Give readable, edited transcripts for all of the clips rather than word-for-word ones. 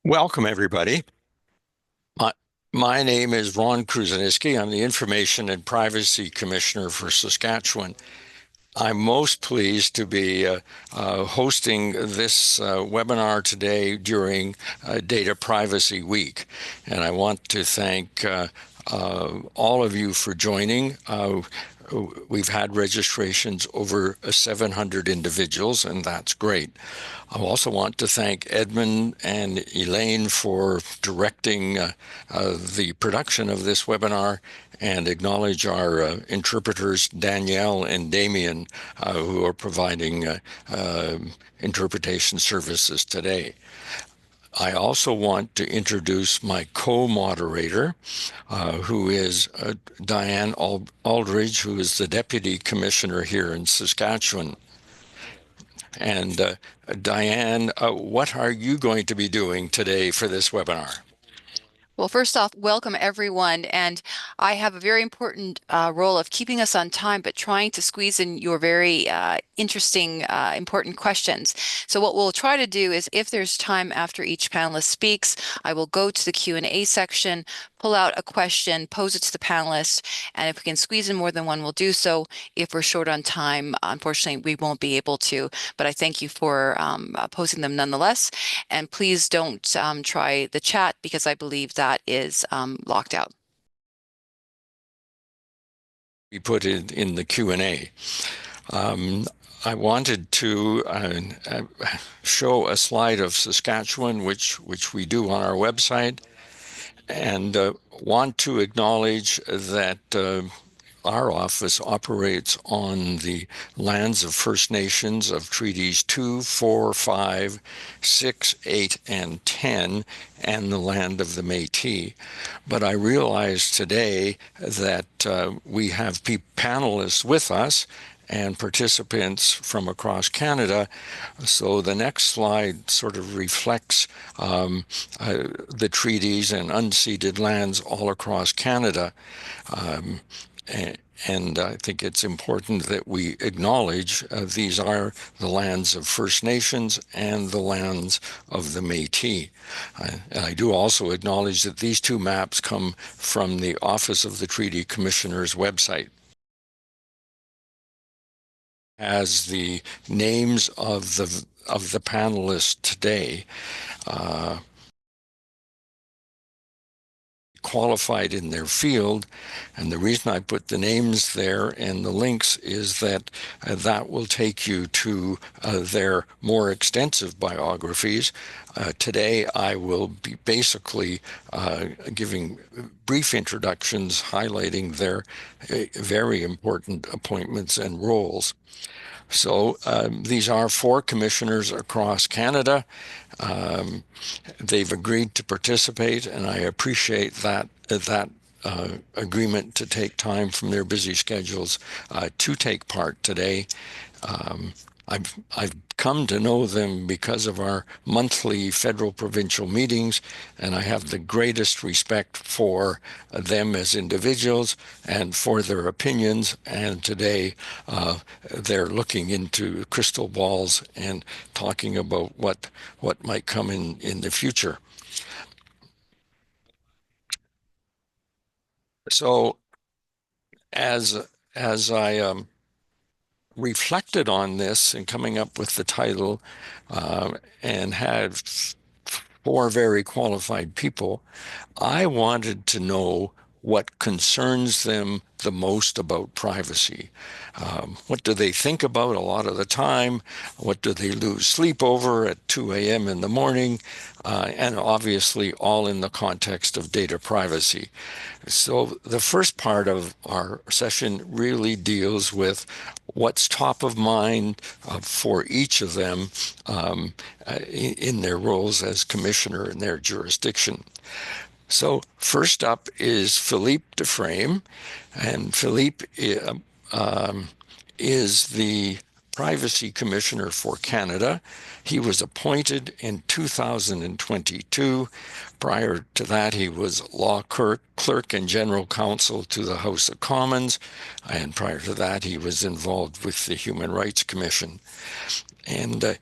Welcome, everybody. My, my name is Ron Kruzaniski. I'm the Information and Privacy Commissioner for Saskatchewan. I'm most pleased to be hosting this webinar today during Data Privacy Week. And I want to thank all of you for joining. We've had registrations over 700 individuals, and that's great. I also want to thank Edmund and Elaine for directing the production of this webinar and acknowledge our interpreters, Danielle and Damien, who are providing interpretation services today. I also want to introduce my co-moderator, who is Diane Aldridge, who is the Deputy Commissioner here in Saskatchewan. And Diane, what are you going to be doing today for this webinar? Well, first off, welcome everyone. And I have a very important role of keeping us on time, but trying to squeeze in your very interesting, important questions. So what we'll try to do is if there's time after each panelist speaks, I will go to the Q&A section, pull out a question, pose it to the panelists, and if we can squeeze in more than one, we'll do so. If we're short on time, unfortunately, we won't be able to, but I thank you for posing them nonetheless. And please don't try the chat because I believe that is locked out. We put it in the Q&A. I wanted to show a slide of Saskatchewan, which we do on our website, and want to acknowledge that our office operates on the lands of First Nations of Treaties 2, 4, 5, 6, 8, and 10, and the land of the Métis. But I realize today that we have panelists with us and participants from across Canada. So the next slide sort of reflects the treaties and unceded lands all across Canada. And I think it's important that we acknowledge these are the lands of First Nations and the lands of the Métis. I do also acknowledge that these two maps come from the Office of the Treaty Commissioner's website. As the names of the panelists today, qualified in their field, and the reason I put the names there and the links is that that will take you to their more extensive biographies. Today I will be basically giving brief introductions highlighting their very important appointments and roles. So these are 4 commissioners across Canada. They've agreed to participate, and I appreciate that agreement to take time from their busy schedules to take part today. I've come to know them because of our monthly federal provincial meetings, and I have the greatest respect for them as individuals and for their opinions. And today they're looking into crystal balls and talking about what might come in the future. So as I reflected on this and coming up with the title and had 4 very qualified people, I wanted to know what concerns them the most about privacy. What do they think about a lot of the time? What do they lose sleep over at 2 a.m. in the morning? And obviously all in the context of data privacy. So the first part of our session really deals with what's top of mind for each of them in their roles as commissioner in their jurisdiction. So first up is Philippe Dufresne, and Philippe is the Privacy Commissioner for Canada. He was appointed in 2022. Prior to that, he was law clerk and general counsel to the House of Commons, and prior to that, he was involved with the Human Rights Commission. And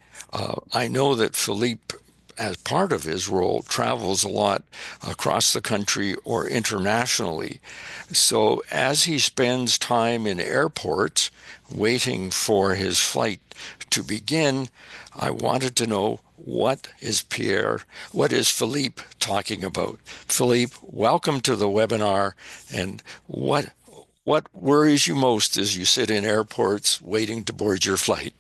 I know that Philippe as part of his role, travels a lot across the country or internationally. So as he spends time in airports waiting for his flight to begin, I wanted to know what is Philippe talking about? Philippe, welcome to the webinar. And what worries you most as you sit in airports waiting to board your flight?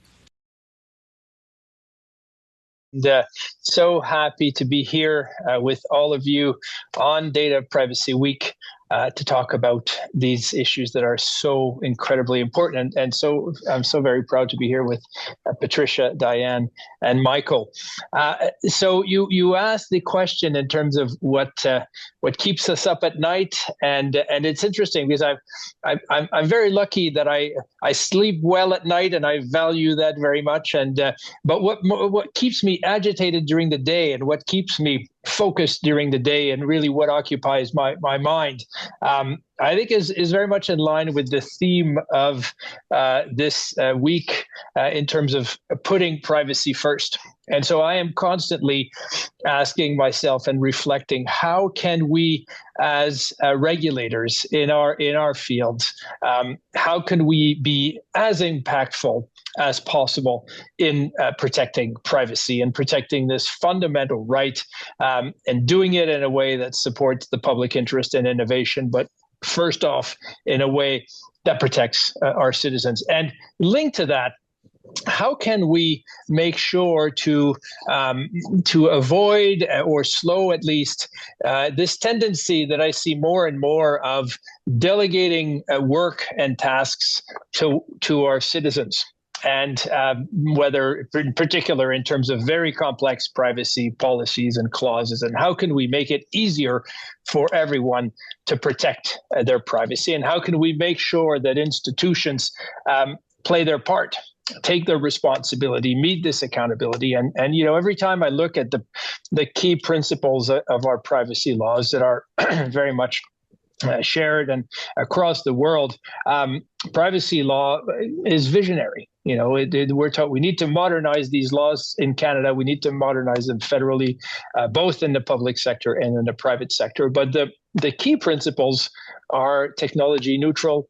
And so happy to be here with all of you on Data Privacy Week to talk about these issues that are so incredibly important. And so I'm so very proud to be here with Patricia, Diane, and Michael. So you asked the question in terms of what keeps us up at night, and it's interesting because I'm very lucky that I sleep well at night, and I value that very much. And but what keeps me agitated during the day, and what keeps me focused during the day, and really what occupies my mind, I think is very much in line with the theme of this week in terms of putting privacy first. And so I am constantly asking myself and reflecting, how can we, as regulators in our fields, how can we be as impactful as possible in protecting privacy and protecting this fundamental right, and doing it in a way that supports the public interest and innovation, but first off, in a way that protects our citizens. And linked to that, how can we make sure to avoid or slow at least this tendency that I see more and more of delegating work and tasks to our citizens? And whether in particular in terms of very complex privacy policies and clauses, and how can we make it easier for everyone to protect their privacy? And how can we make sure that institutions play their part, take their responsibility, meet this accountability? And every time I look at the key principles of our privacy laws that are very much shared and across the world, privacy law is visionary. We're taught we need to modernize these laws in Canada. We need to modernize them federally, both in the public sector and in the private sector. But the key principles are technology neutral.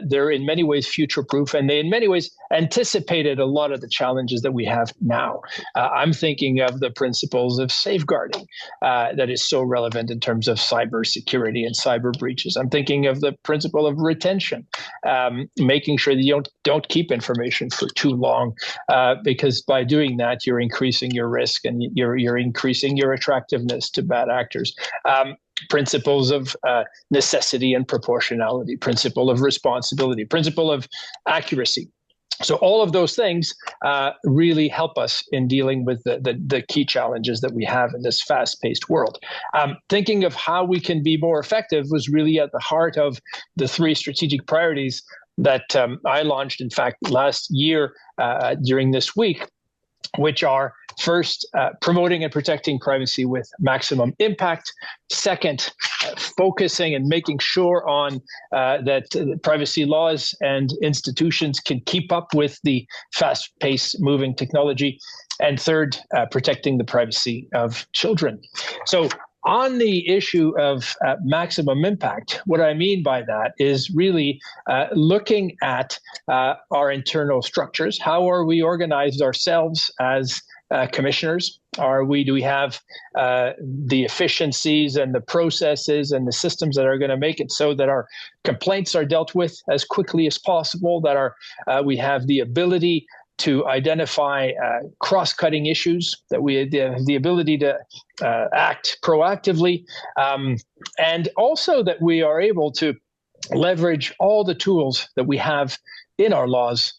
They're in many ways future proof, and they in many ways anticipated a lot of the challenges that we have now. I'm thinking of the principles of safeguarding that is so relevant in terms of cyber security and cyber breaches. I'm thinking of the principle of retention, making sure that you don't keep information for too long, because by doing that, you're increasing your risk and you're increasing your attractiveness to bad actors. Principles of necessity and proportionality, principle of responsibility, principle of accuracy. So all of those things really help us in dealing with the key challenges that we have in this fast-paced world. Thinking of how we can be more effective was really at the heart of the 3 strategic priorities that I launched, in fact, last year during this week, which are first, promoting and protecting privacy with maximum impact. Second, focusing and making sure on that privacy laws and institutions can keep up with the fast-paced moving technology. And third, protecting the privacy of children. So on the issue of maximum impact, what I mean by that is really looking at our internal structures. How are we organized ourselves as commissioners? Do we have the efficiencies and the processes and the systems that are going to make it so that our complaints are dealt with as quickly as possible, that we have the ability to identify cross-cutting issues, that we have the ability to act proactively, and also that we are able to leverage all the tools that we have in our laws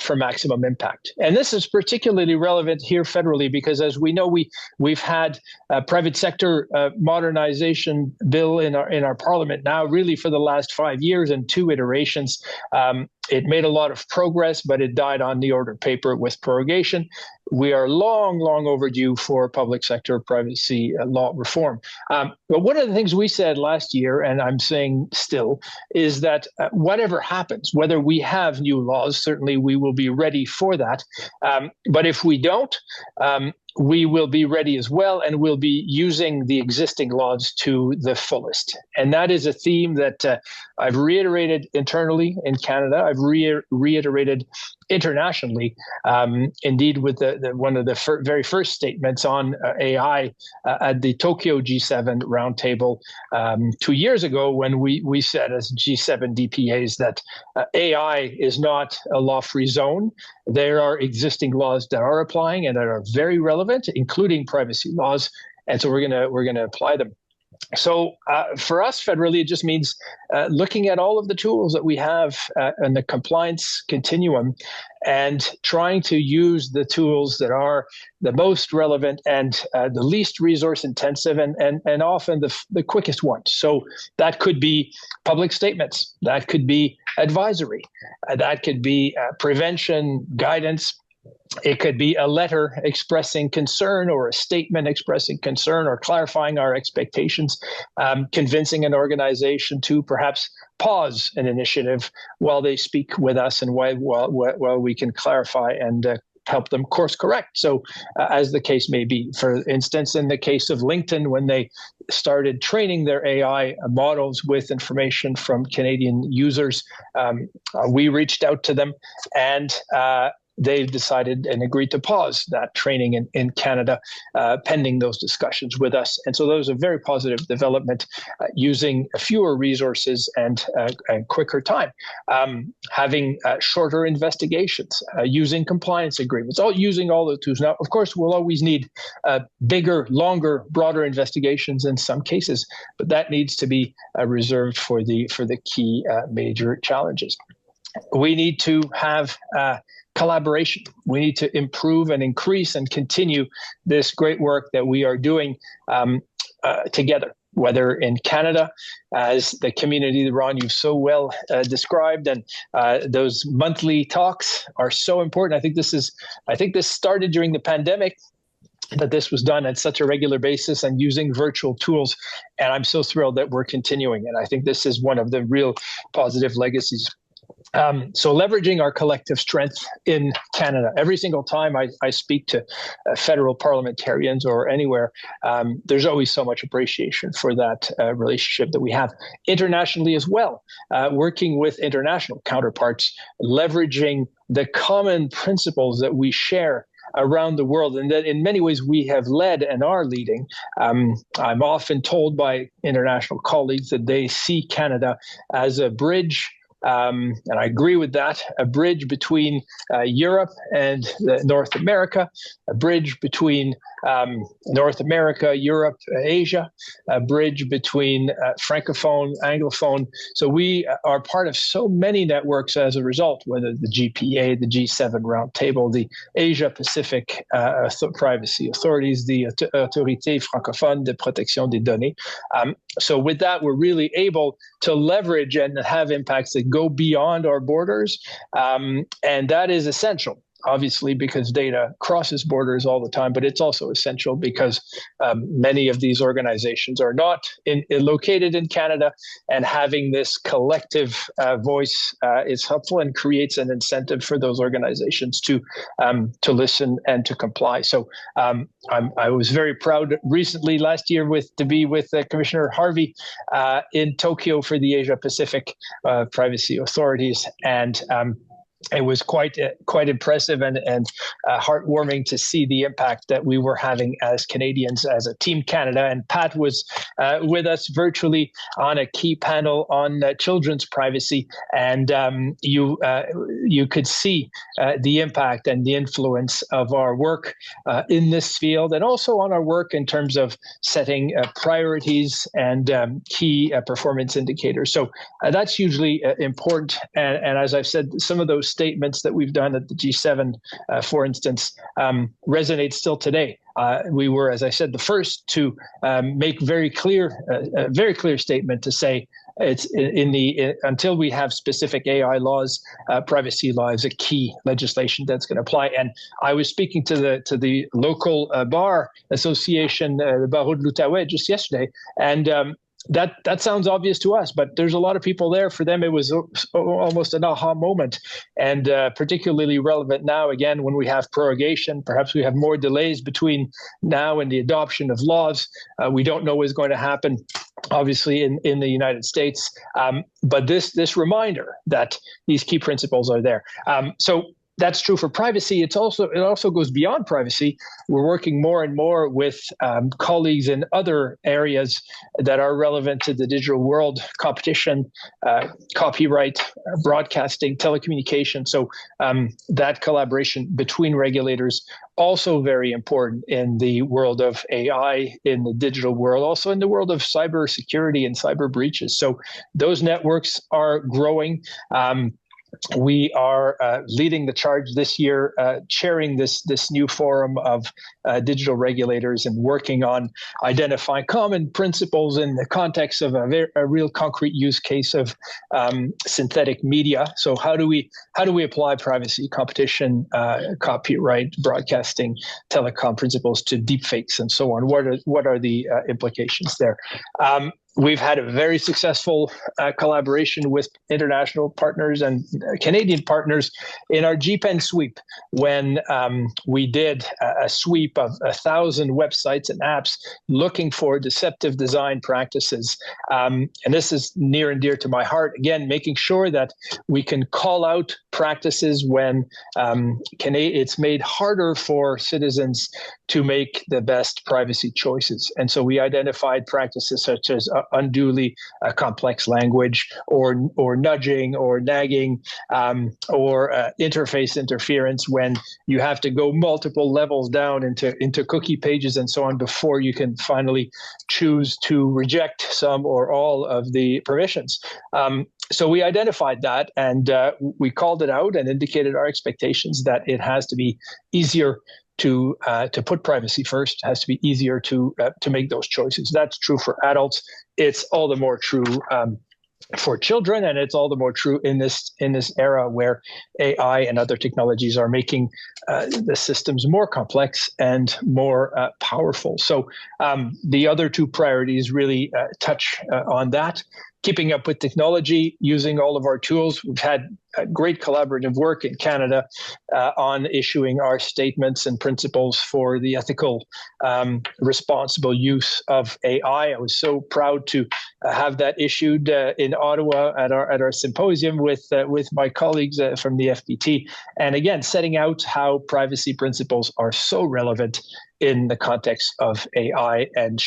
for maximum impact. And this is particularly relevant here federally because, as we know, we've had a private sector modernization bill in our parliament now really for the last 5 years and 2 iterations. It made a lot of progress, but it died on the order paper with prorogation. We are long overdue for public sector privacy law reform. But one of the things we said last year, and I'm saying still, is that whatever happens, whether we have new laws, certainly we will be ready for that. But if we don't, we will be ready as well, and we'll be using the existing laws to the fullest. And that is a theme that I've reiterated internally in Canada. I've reiterated internationally. Indeed, with one of the very first statements on AI at the Tokyo G7 roundtable 2 years ago, when we said as G7 DPAs that AI is not a law-free zone. There are existing laws that are applying and that are very relevant, including privacy laws, and so we're gonna apply them. So for us federally, it just means looking at all of the tools that we have in the compliance continuum and trying to use the tools that are the most relevant and the least resource intensive and often the quickest ones. So that could be public statements, that could be advisory, that could be prevention, guidance. It could be a letter expressing concern or a statement expressing concern or clarifying our expectations, convincing an organization to perhaps pause an initiative while they speak with us and while we can clarify and help them course correct. So as the case may be, for instance, in the case of LinkedIn, when they started training their AI models with information from Canadian users, we reached out to them and they've decided and agreed to pause that training in Canada pending those discussions with us. And so those are very positive development using fewer resources and quicker time, having shorter investigations, using compliance agreements, using all the tools. Now, of course, we'll always need bigger, longer, broader investigations in some cases, but that needs to be reserved for the key major challenges. We need to have collaboration. We need to improve and increase and continue this great work that we are doing together, whether in Canada, as the community that Ron, you've so well described, and those monthly talks are so important. I think this started during the pandemic, that this was done at such a regular basis and using virtual tools. And I'm so thrilled that we're continuing. And I think this is one of the real positive legacies. So leveraging our collective strength in Canada. Every single time I speak to federal parliamentarians or anywhere, there's always so much appreciation for that relationship that we have internationally as well, working with international counterparts, leveraging the common principles that we share around the world, and that in many ways we have led and are leading. I'm often told by international colleagues that they see Canada as a bridge, and I agree with that, a bridge between Europe and North America, a bridge between North America, Europe, Asia, a bridge between Francophone, Anglophone. So we are part of so many networks as a result, whether the GPA, the G7 Roundtable, the Asia Pacific Privacy Authorities, the Autorité Francophone de Protection des Données. So with that, we're really able to leverage and have impacts that go beyond our borders. And that is essential, obviously, because data crosses borders all the time, but it's also essential because many of these organizations are not located in Canada, and having this collective voice is helpful and creates an incentive for those organizations to listen and to comply. So I was very proud recently last year to be with Commissioner Harvey in Tokyo for the Asia Pacific Privacy Authorities, and it was quite impressive and heartwarming to see the impact that we were having as Canadians, as a Team Canada. And Pat was with us virtually on a key panel on children's privacy, and you could see the impact and the influence of our work in this field, and also on our work in terms of setting priorities and key performance indicators. So that's hugely important. And as I've said, some of those statements that we've done at the G7, for instance, resonate still today. We were, as I said, the first to make a very clear statement to say it's until we have specific AI laws, privacy law is a key legislation that's going to apply. And I was speaking to the local bar association, the Barreau de l'Outaouais, just yesterday, and that sounds obvious to us, but there's a lot of people there. For them, it was almost an aha moment, and particularly relevant now, again, when we have prorogation. Perhaps we have more delays between now and the adoption of laws. We don't know what's going to happen, obviously, in the United States. But this reminder that these key principles are there. So that's true for privacy. It also goes beyond privacy. We're working more and more with colleagues in other areas that are relevant to the digital world: competition, copyright, broadcasting, telecommunication. So that collaboration between regulators, also very important in the world of AI, in the digital world, also in the world of cybersecurity and cyber breaches. So those networks are growing. We are leading the charge this year, chairing this new forum of digital regulators and working on identifying common principles in the context of a real concrete use case of synthetic media. So how do we apply privacy, competition, copyright, broadcasting, telecom principles to deepfakes and so on? What are the implications there? We've had a very successful collaboration with international partners and Canadian partners in our GPEN sweep, when we did a sweep of 1,000 websites and apps looking for deceptive design practices. And this is near and dear to my heart. Again, making sure that we can call out practices when it's made harder for citizens to make the best privacy choices. And so we identified practices such as unduly complex language, or nudging, or nagging, or interface interference, when you have to go multiple levels down into cookie pages and so on before you can finally choose to reject some or all of the permissions. So we identified that, and we called it out and indicated our expectations that it has to be easier to put privacy first. It has to be easier to make those choices. That's true for adults. It's all the more true for children, and it's all the more true in this era where AI and other technologies are making the systems more complex and more powerful. So the other two priorities really touch on that. Keeping up with technology, using all of our tools. We've had great collaborative work in Canada on issuing our statements and principles for the ethical, responsible use of AI. I was so proud to have that issued in Ottawa at our symposium with my colleagues from the FPT. And again, setting out how privacy principles are so relevant in the context of AI, and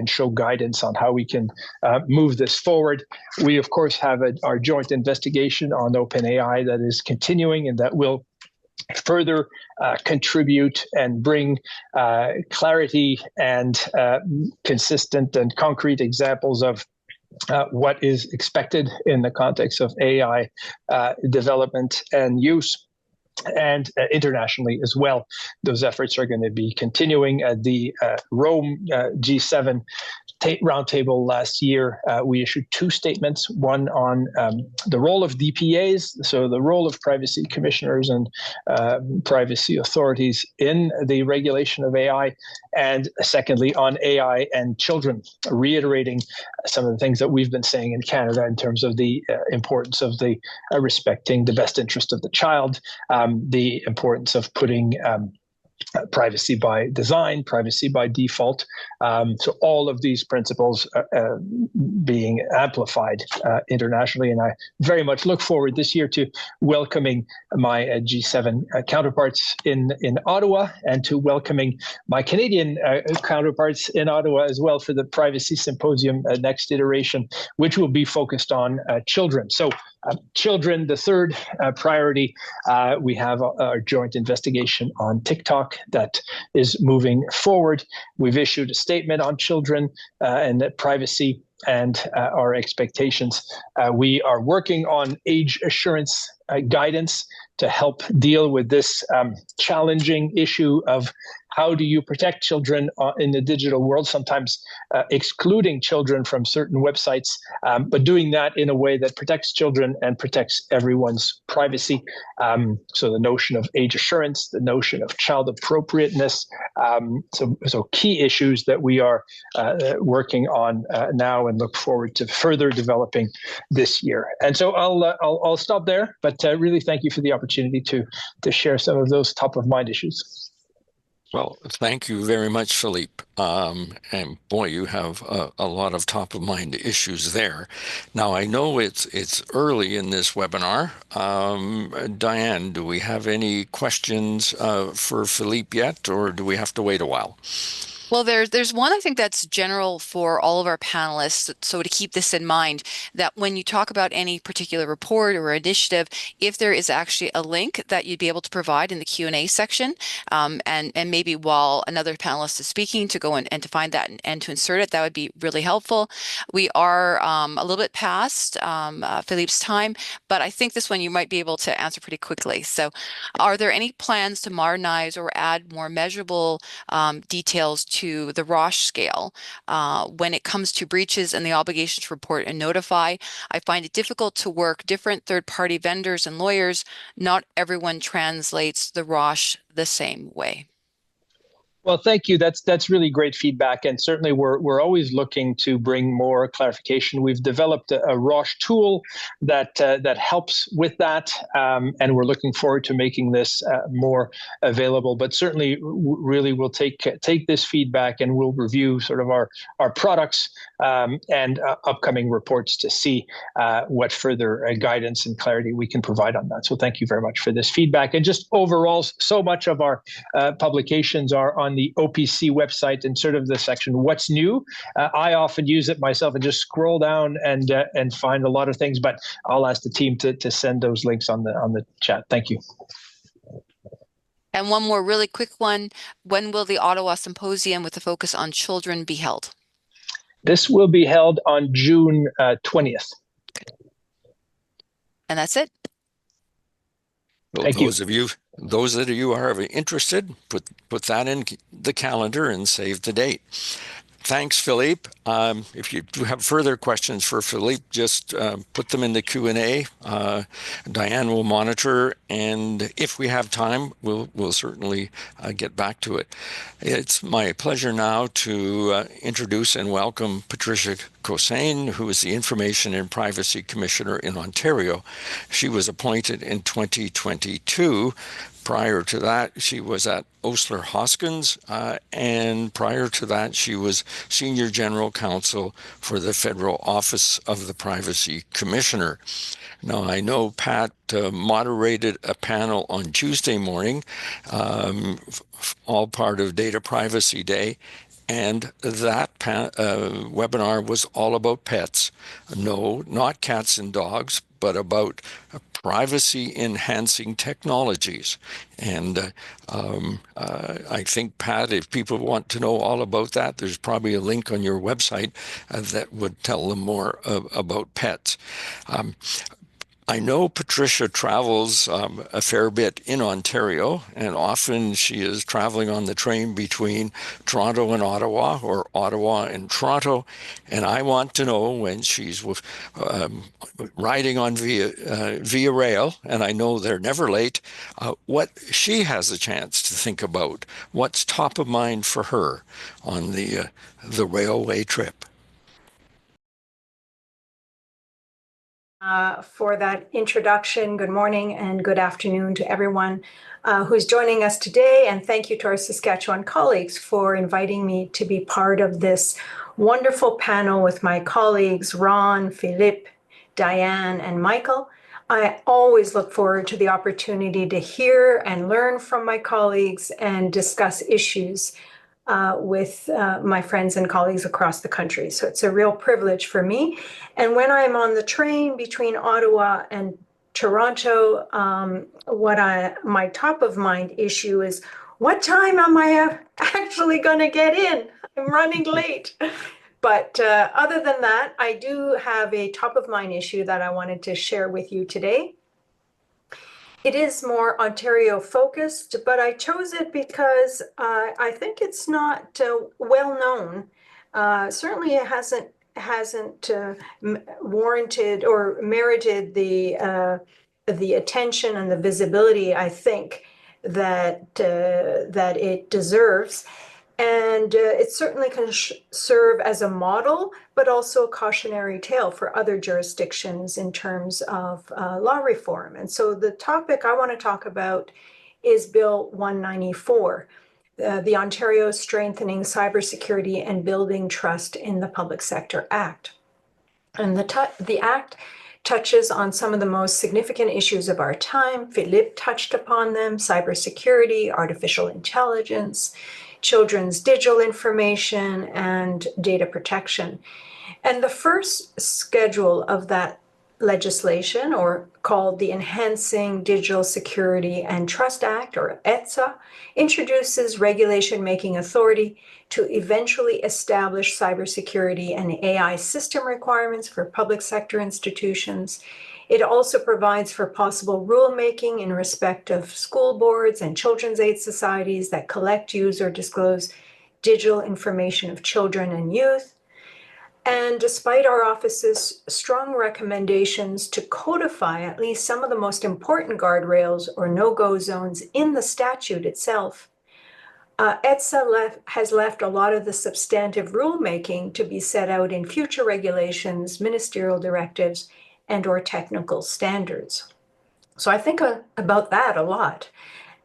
show guidance on how we can move this forward. We, of course, have our joint investigation on OpenAI that is continuing, and that will further contribute and bring clarity and consistent and concrete examples of what is expected in the context of AI development and use. And internationally as well. Those efforts are going to be continuing. At the Rome G7 roundtable last year, we issued two statements, one on the role of DPAs, so the role of privacy commissioners and privacy authorities in the regulation of AI, and secondly on AI and children, reiterating some of the things that we've been saying in Canada in terms of the importance of the respecting the best interest of the child, the importance of putting privacy by design, privacy by default. So all of these principles being amplified internationally. And I very much look forward this year to welcoming my G7 counterparts in Ottawa, and to welcoming my Canadian counterparts in Ottawa as well for the Privacy Symposium next iteration, which will be focused on children. So children, the third priority. We have our joint investigation on TikTok that is moving forward. We've issued a statement on children and privacy and our expectations. We are working on age assurance guidance to help deal with this challenging issue of how do you protect children in the digital world, sometimes excluding children from certain websites, but doing that in a way that protects children and protects everyone's privacy. So the notion of age assurance, the notion of child appropriateness, so key issues that we are working on now and look forward to further developing this year. And so I'll stop there, but really thank you for the opportunity to share some of those top of mind issues. Well, thank you very much, Philippe. And boy, you have a lot of top of mind issues there. Now, I know it's early in this webinar. Diane, do we have any questions for Philippe yet, or do we have to wait a while? Well, there's one I think that's general for all of our panelists. So to keep this in mind, that when you talk about any particular report or initiative, if there is actually a link that you'd be able to provide in the Q&A section, and maybe while another panelist is speaking to go and to find that and to insert it, that would be really helpful. We are a little bit past Philippe's time, but I think this one you might be able to answer pretty quickly. So are there any plans to modernize or add more measurable details to the Roche scale when it comes to breaches and the obligation to report and notify? I find it difficult to work different third-party vendors and lawyers. Not everyone translates the Roche the same way. Well, thank you. That's really great feedback, and certainly we're always looking to bring more clarification. We've developed a Roche tool that helps with that, and we're looking forward to making this more available. But certainly, really, we'll take this feedback and we'll review sort of our products and upcoming reports to see what further guidance and clarity we can provide on that. So, thank you very much for this feedback. And just overall, so much of our publications are on the OPC website and sort of the section "What's New." I often use it myself and just scroll down and find a lot of things. But I'll ask the team to send those links on the chat. Thank you. And one more really quick one: when will the Ottawa Symposium with a focus on children be held? This will be held on June 20th. And that's it. Well, Thank you. those of you who are interested, put that in the calendar and save the date. Thanks, Philippe. If you do have further questions for Philippe, just put them in the Q&A. Diane will monitor, and if we have time, we'll certainly get back to it. It's my pleasure now to introduce and welcome Patricia Cossain, who is the Information and Privacy Commissioner in Ontario. She was appointed in 2022. Prior to that, she was at Osler Hoskins, and prior to that, she was Senior General Counsel for the Federal Office of the Privacy Commissioner. Now, I know Pat moderated a panel on Tuesday morning, all part of Data Privacy Day, and that webinar was all about pets. No, not cats and dogs, but about privacy-enhancing technologies. And I think, Pat, if people want to know all about that, there's probably a link on your website that would tell them more about pets. I know Patricia travels a fair bit in Ontario, and often she is traveling on the train between Toronto and Ottawa, or Ottawa and Toronto. And I want to know, when she's riding on via rail, and I know they're never late, what she has a chance to think about, what's top of mind for her on the railway trip. For that introduction. Good morning and good afternoon to everyone who's joining us today. And thank you to our Saskatchewan colleagues for inviting me to be part of this wonderful panel with my colleagues, Ron, Philippe, Diane, and Michael. I always look forward to the opportunity to hear and learn from my colleagues and discuss issues with my friends and colleagues across the country. So it's a real privilege for me. And when I'm on the train between Ottawa and Toronto, my top of mind issue is, what time am I actually going to get in? I'm running late. But other than that, I do have a top of mind issue that I wanted to share with you today. It is more Ontario focused, but I chose it because I think it's not well known. Certainly, it hasn't warranted or merited the attention and the visibility I think that it deserves. And it certainly can serve as a model, but also a cautionary tale for other jurisdictions in terms of law reform. And so the topic I want to talk about is Bill 194, the Ontario Strengthening Cybersecurity and Building Trust in the Public Sector Act. And the Act touches on some of the most significant issues of our time. Philippe touched upon them: cybersecurity, artificial intelligence, children's digital information, and data protection. And the first schedule of that legislation, or called the Enhancing Digital Security and Trust Act, or ETSA, introduces regulation-making authority to eventually establish cybersecurity and AI system requirements for public sector institutions. It also provides for possible rulemaking in respect of school boards and children's aid societies that collect, use, or disclose digital information of children and youth. And despite our office's strong recommendations to codify at least some of the most important guardrails or no-go zones in the statute itself, ETSA has left a lot of the substantive rulemaking to be set out in future regulations, ministerial directives, and/or technical standards. So I think about that a lot,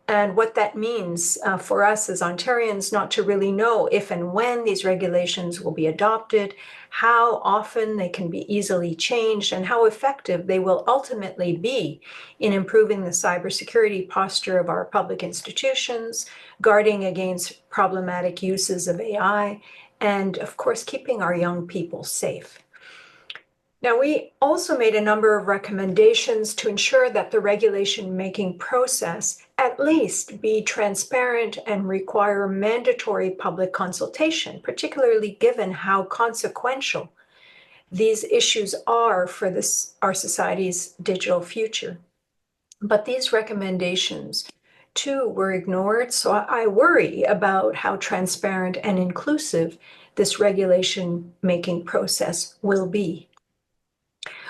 and what that means for us as Ontarians not to really know if and when these regulations will be adopted, how often they can be easily changed, and how effective they will ultimately be in improving the cybersecurity posture of our public institutions, guarding against problematic uses of AI, and of course, keeping our young people safe. Now, we also made a number of recommendations to ensure that the regulation-making process at least be transparent and require mandatory public consultation, particularly given how consequential these issues are for our society's digital future. But these recommendations, too, were ignored, so I worry about how transparent and inclusive this regulation-making process will be.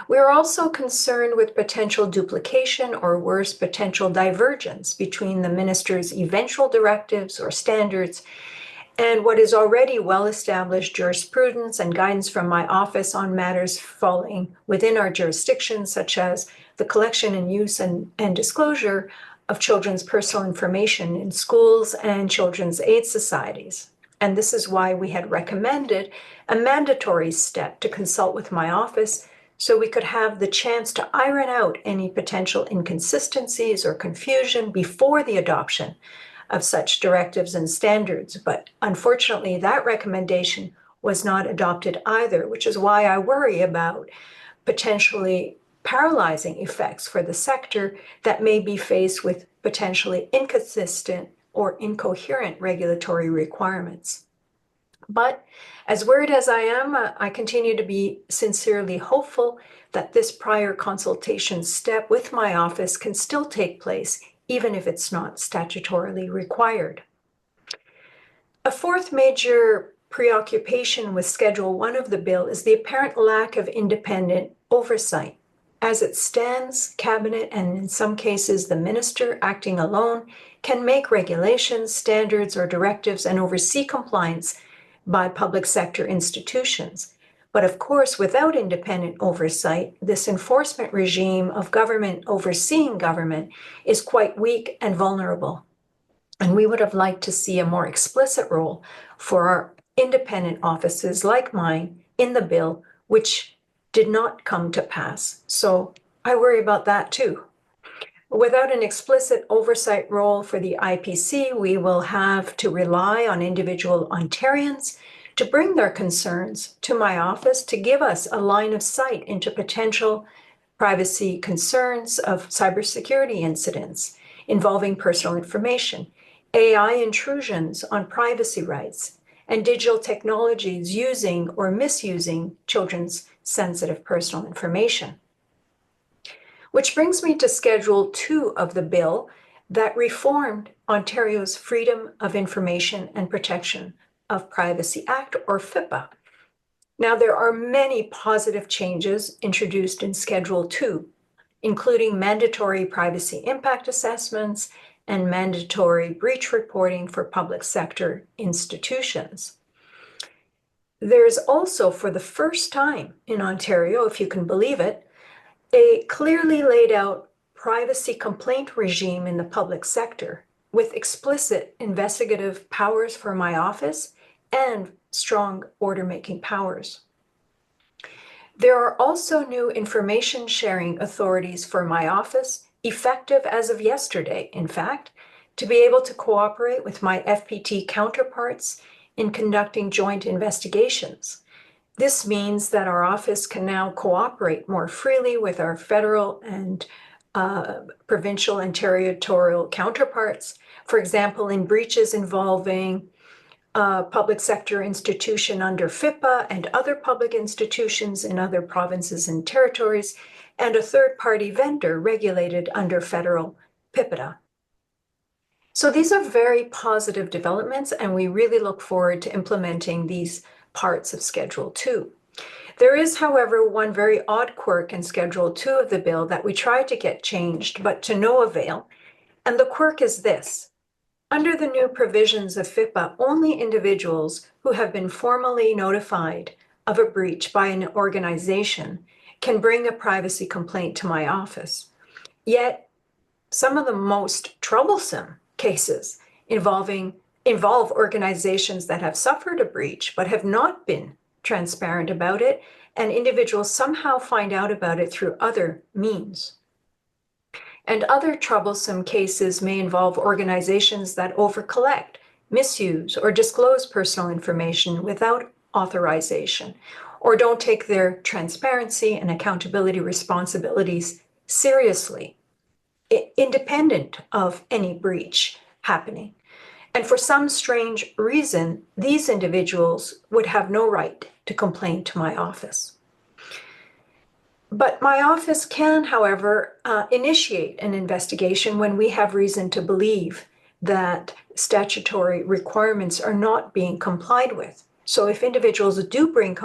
We are also concerned with potential duplication, or worse, potential divergence between the minister's eventual directives or standards and what is already well-established jurisprudence and guidance from my office on matters falling within our jurisdiction, such as the collection and use and disclosure of children's personal information in schools and children's aid societies. And this is why we had recommended a mandatory step to consult with my office, so we could have the chance to iron out any potential inconsistencies or confusion before the adoption of such directives and standards. But unfortunately, that recommendation was not adopted either, which is why I worry about potentially paralyzing effects for the sector that may be faced with potentially inconsistent or incoherent regulatory requirements. But as worried as I am, I continue to be sincerely hopeful that this prior consultation step with my office can still take place, even if it's not statutorily required. A fourth major preoccupation with Schedule 1 of the bill is the apparent lack of independent oversight. As it stands, Cabinet, and in some cases the Minister acting alone, can make regulations, standards, or directives and oversee compliance by public sector institutions. But of course, without independent oversight, this enforcement regime of government overseeing government is quite weak and vulnerable. And we would have liked to see a more explicit role for our independent offices like mine in the bill, which did not come to pass. So I worry about that too. Without an explicit oversight role for the IPC, we will have to rely on individual Ontarians to bring their concerns to my office to give us a line of sight into potential privacy concerns of cybersecurity incidents involving personal information, AI intrusions on privacy rights, and digital technologies using or misusing children's sensitive personal information. Which brings me to Schedule 2 of the bill that reformed Ontario's Freedom of Information and Protection of Privacy Act, or FIPA. Now, there are many positive changes introduced in Schedule 2, including mandatory privacy impact assessments and mandatory breach reporting for public sector institutions. There's also, for the first time in Ontario, if you can believe it, a clearly laid out privacy complaint regime in the public sector with explicit investigative powers for my office and strong order-making powers. There are also new information sharing authorities for my office, effective as of yesterday, in fact, to be able to cooperate with my FPT counterparts in conducting joint investigations. This means that our office can now cooperate more freely with our federal and provincial and territorial counterparts, for example, in breaches involving a public sector institution under FIPA and other public institutions in other provinces and territories, and a third-party vendor regulated under federal PIPEDA. So these are very positive developments, and we really look forward to implementing these parts of Schedule 2. There is, however, one very odd quirk in Schedule 2 of the bill that we tried to get changed, but to no avail, and the quirk is this. Under the new provisions of FIPA, only individuals who have been formally notified of a breach by an organization can bring a privacy complaint to my office. Yet, some of the most troublesome cases involve organizations that have suffered a breach but have not been transparent about it, and individuals somehow find out about it through other means. And other troublesome cases may involve organizations that overcollect, misuse, or disclose personal information without authorization, or don't take their transparency and accountability responsibilities seriously, independent of any breach happening. And for some strange reason, these individuals would have no right to complain to my office. But my office can, however, initiate an investigation when we have reason to believe that statutory requirements are not being complied with. So if individuals do bring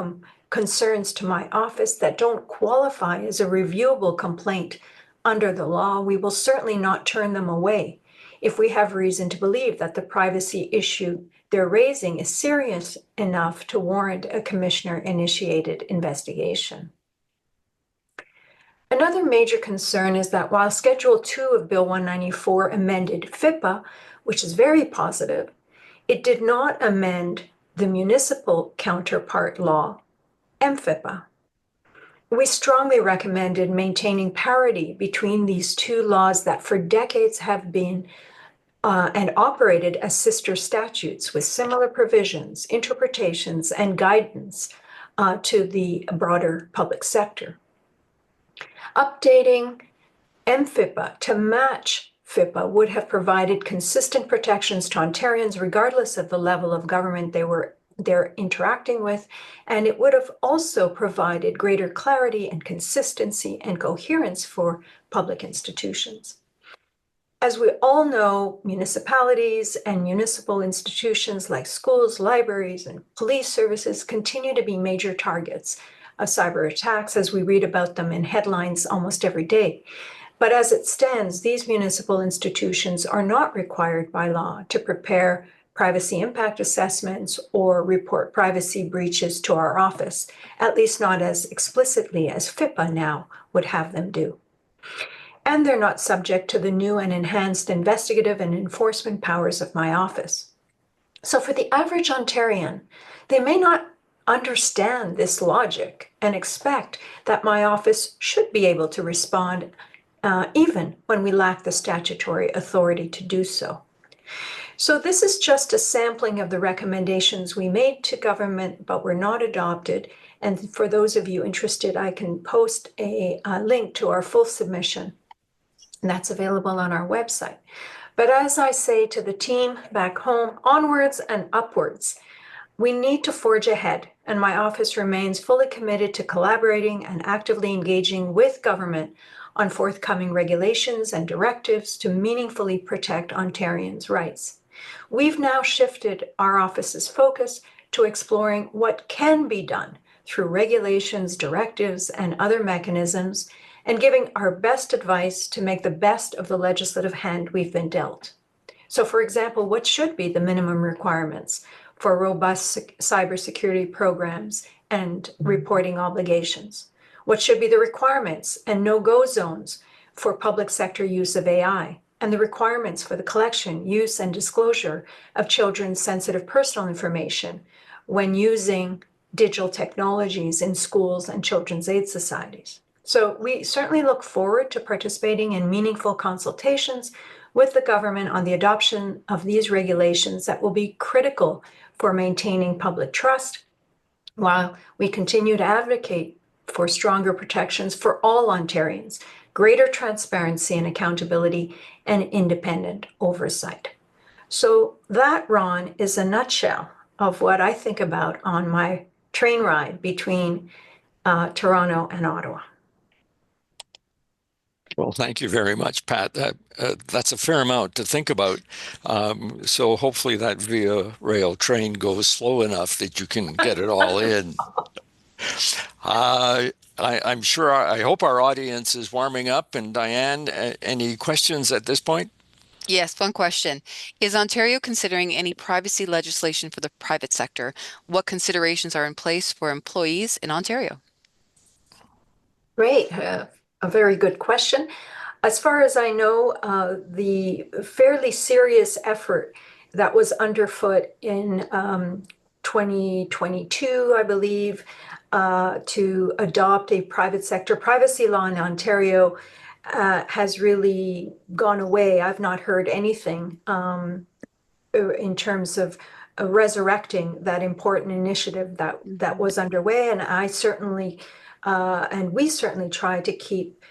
concerns to my office that don't qualify as a reviewable complaint under the law, we will certainly not turn them away if we have reason to believe that the privacy issue they're raising is serious enough to warrant a commissioner-initiated investigation. Another major concern is that while Schedule 2 of Bill 194 amended FIPA, which is very positive, it did not amend the municipal counterpart law, MFIPA. We strongly recommended maintaining parity between these two laws that for decades have been and operated as sister statutes with similar provisions, interpretations, and guidance to the broader public sector. Updating MFIPA to match FIPA would have provided consistent protections to Ontarians regardless of the level of government they're interacting with, and it would have also provided greater clarity and consistency and coherence for public institutions. As we all know, municipalities and municipal institutions like schools, libraries, and police services continue to be major targets of cyber attacks as we read about them in headlines almost every day. But as it stands, these municipal institutions are not required by law to prepare privacy impact assessments or report privacy breaches to our office, at least not as explicitly as FIPA now would have them do. And they're not subject to the new and enhanced investigative and enforcement powers of my office. So for the average Ontarian, they may not understand this logic and expect that my office should be able to respond even when we lack the statutory authority to do so. So this is just a sampling of the recommendations we made to government but were not adopted. And for those of you interested, I can post a link to our full submission. And that's available on our website. But as I say to the team back home, onwards and upwards. We need to forge ahead, and my office remains fully committed to collaborating and actively engaging with government on forthcoming regulations and directives to meaningfully protect Ontarians' rights. We've now shifted our office's focus to exploring what can be done through regulations, directives, and other mechanisms, and giving our best advice to make the best of the legislative hand we've been dealt. So, for example, what should be the minimum requirements for robust cybersecurity programs and reporting obligations? What should be the requirements and no-go zones for public sector use of AI, and the requirements for the collection, use, and disclosure of children's sensitive personal information when using digital technologies in schools and children's aid societies? So we certainly look forward to participating in meaningful consultations with the government on the adoption of these regulations that will be critical for maintaining public trust, while we continue to advocate for stronger protections for all Ontarians, greater transparency and accountability, and independent oversight. So that, Ron, is a nutshell of what I think about on my train ride between Toronto and Ottawa. Well, thank you very much, Pat. That's a fair amount to think about. So hopefully that Via Rail train goes slow enough that you can get it all in. I'm sure, I hope our audience is warming up. And Diane, any questions at this point? Yes, one question. Is Ontario considering any privacy legislation for the private sector? What considerations are in place for employees in Ontario? Great, a very good question. As far as I know, the fairly serious effort that was underfoot in 2022, I believe, to adopt a private sector privacy law in Ontario has really gone away. I've not heard anything in terms of resurrecting that important initiative that was underway, and I certainly and we certainly try to keep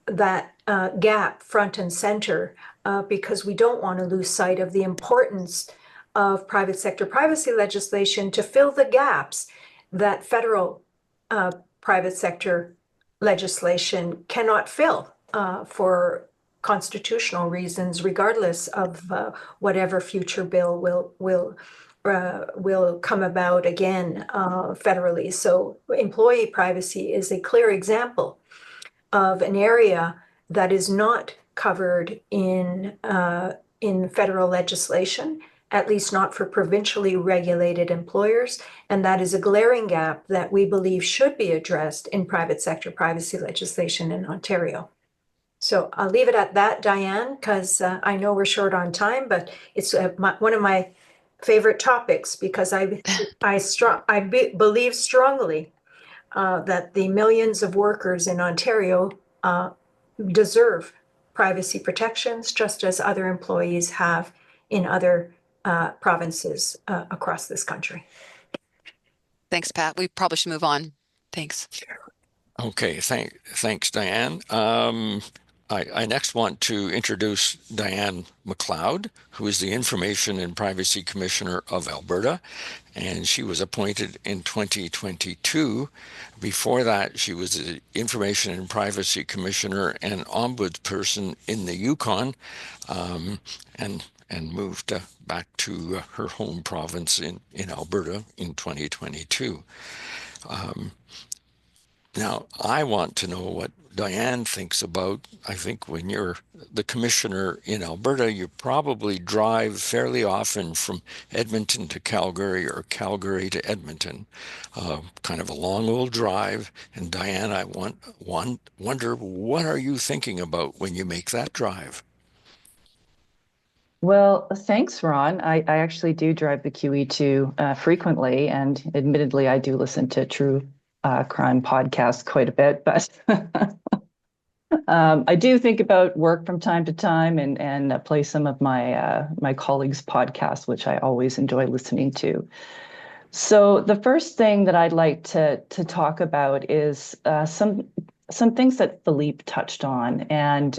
that gap front and center because we don't want to lose sight of the importance of private sector privacy legislation to fill the gaps that federal private sector legislation cannot fill for constitutional reasons, regardless of whatever future bill will come about again federally. So employee privacy is a clear example of an area that is not covered in federal legislation, at least not for provincially regulated employers. And that is a glaring gap that we believe should be addressed in private sector privacy legislation in Ontario. So I'll leave it at that, Diane, because I know we're short on time, but it's one of my favorite topics because I believe strongly that the millions of workers in Ontario deserve privacy protections, just as other employees have in other provinces across this country. Thanks, Pat. We probably should move on. Thanks. Okay, thanks, Diane. I next want to introduce Diane McLeod, who is the Information and Privacy Commissioner of Alberta, and she was appointed in 2022. Before that, she was the Information and Privacy Commissioner and Ombudsperson in the Yukon, and moved back to her home province in Alberta in 2022. Now, I want to know what Diane thinks about, I think when you're the commissioner in Alberta, you probably drive fairly often from Edmonton to Calgary or Calgary to Edmonton, kind of a long old drive. And Diane, I wonder, what are you thinking about when you make that drive? Well, thanks, Ron. I actually do drive the QE2 frequently, and admittedly, I do listen to True Crime podcasts quite a bit, but I do think about work from time to time and play some of my colleagues' podcasts, which I always enjoy listening to. So the first thing that I'd like to talk about is some things that Philippe touched on, and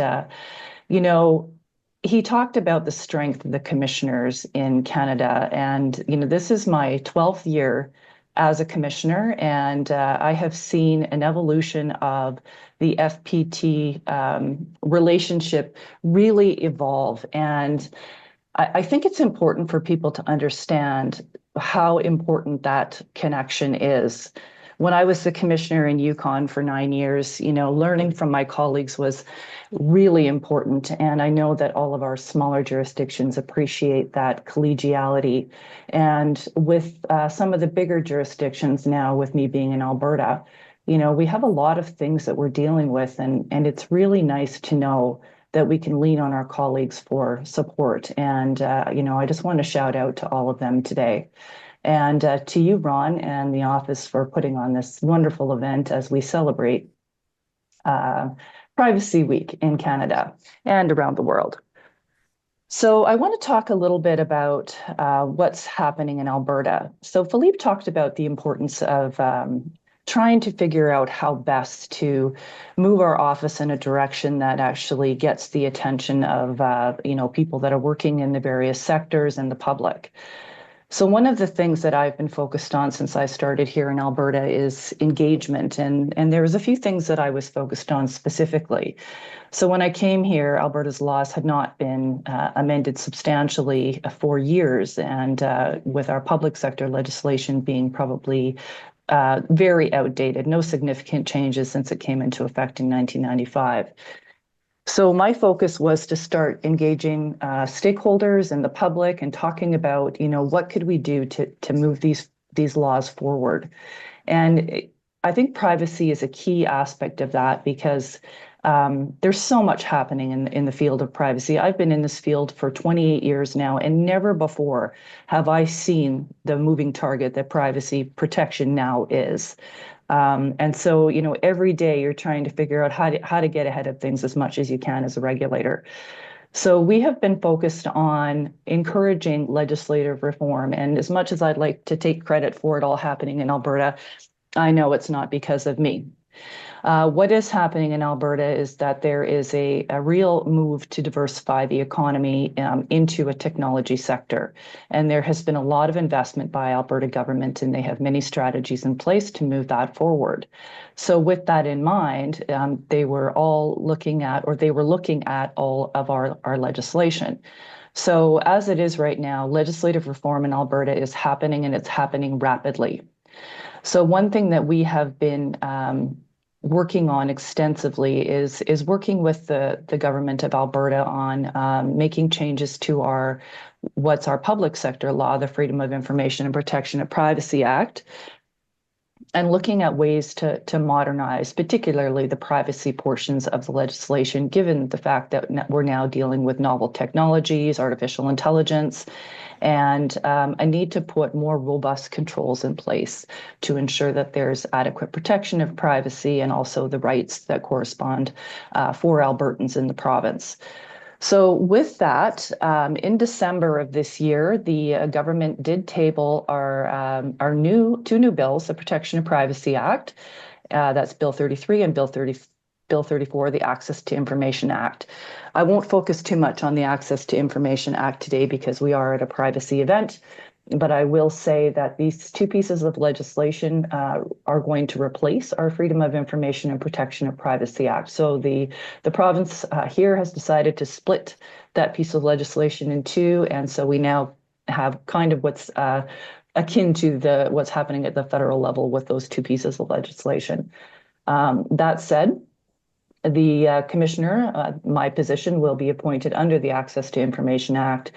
he talked about the strength of the commissioners in Canada, and this is my 12th year as a commissioner, and I have seen an evolution of the FPT relationship really evolve. And I think it's important for people to understand how important that connection is. When I was the commissioner in Yukon for 9 years, learning from my colleagues was really important. And I know that all of our smaller jurisdictions appreciate that collegiality. And with some of the bigger jurisdictions now, with me being in Alberta, we have a lot of things that we're dealing with, and it's really nice to know that we can lean on our colleagues for support. And, I just want to shout out to all of them today. And to you, Ron, and the office for putting on this wonderful event as we celebrate Privacy Week in Canada and around the world. So I want to talk a little bit about what's happening in Alberta. So Philippe talked about the importance of trying to figure out how best to move our office in a direction that actually gets the attention of people that are working in the various sectors and the public. So one of the things that I've been focused on since I started here in Alberta is engagement, and there was a few things that I was focused on specifically. So when I came here, Alberta's laws had not been amended substantially for years, and with our public sector legislation being probably very outdated, no significant changes since it came into effect in 1995. So my focus was to start engaging stakeholders and the public and talking about, what could we do to move these laws forward. And I think privacy is a key aspect of that, because there's so much happening in the field of privacy. I've been in this field for 28 years now, and never before have I seen the moving target that privacy protection now is. And so, every day you're trying to figure out how to get ahead of things as much as you can as a regulator. So we have been focused on encouraging legislative reform. And as much as I'd like to take credit for it all happening in Alberta, I know it's not because of me. What is happening in Alberta is that there is a real move to diversify the economy into a technology sector. And there has been a lot of investment by Alberta government, and they have many strategies in place to move that forward. So with that in mind, they were looking at all of our legislation. So as it is right now, legislative reform in Alberta is happening, and it's happening rapidly. So one thing that we have been working on extensively is working with the government of Alberta on making changes to what's our public sector law, the Freedom of Information and Protection of Privacy Act, and looking at ways to modernize, particularly the privacy portions of the legislation, given the fact that we're now dealing with novel technologies, artificial intelligence, and a need to put more robust controls in place to ensure that there's adequate protection of privacy and also the rights that correspond for Albertans in the province. So with that, in December of this year, the government did table our two new bills, the Protection of Privacy Act, that's Bill 33, and Bill 34, the Access to Information Act. I won't focus too much on the Access to Information Act today because we are at a privacy event, but I will say that these two pieces of legislation are going to replace our Freedom of Information and Protection of Privacy Act. So the province here has decided to split that piece of legislation in two, and so we now have kind of what's akin to what's happening at the federal level with those two pieces of legislation. That said, the commissioner, my position, will be appointed under the Access to Information Act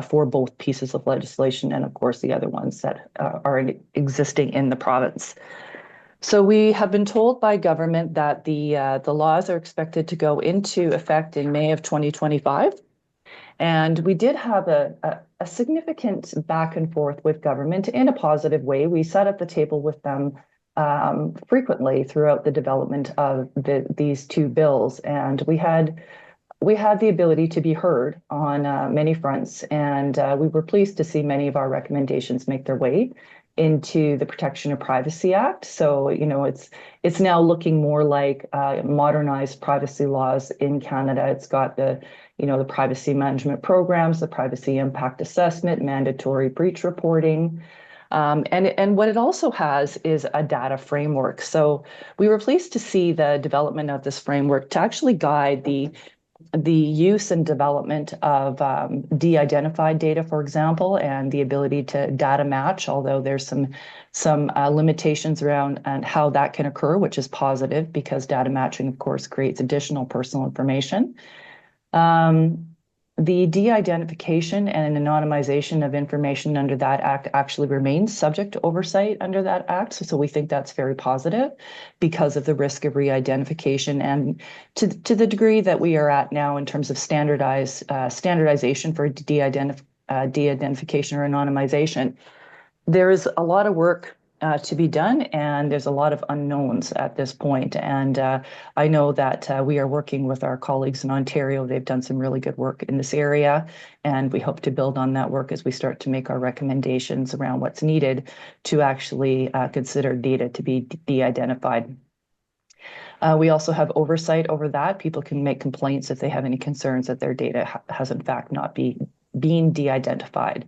for both pieces of legislation, and of course the other ones that are existing in the province. So we have been told by government that the laws are expected to go into effect in May of 2025. And we did have a significant back and forth with government in a positive way. We sat at the table with them frequently throughout the development of these two bills, and we had the ability to be heard on many fronts, and we were pleased to see many of our recommendations make their way into the Protection of Privacy Act. So it's now looking more like modernized privacy laws in Canada. It's got the privacy management programs, the privacy impact assessment, mandatory breach reporting. And what it also has is a data framework. So we were pleased to see the development of this framework to actually guide the use and development of de-identified data, for example, and the ability to data match, although there's some limitations around and how that can occur, which is positive because data matching, of course, creates additional personal information. The de-identification and anonymization of information under that act actually remains subject to oversight under that act. So we think that's very positive because of the risk of re-identification, and to the degree that we are at now in terms of standardization for de-identification or anonymization. There is a lot of work to be done, and there's a lot of unknowns at this point. And I know that we are working with our colleagues in Ontario. They've done some really good work in this area, and we hope to build on that work as we start to make our recommendations around what's needed to actually consider data to be de-identified. We also have oversight over that. People can make complaints if they have any concerns that their data has in fact not been de-identified.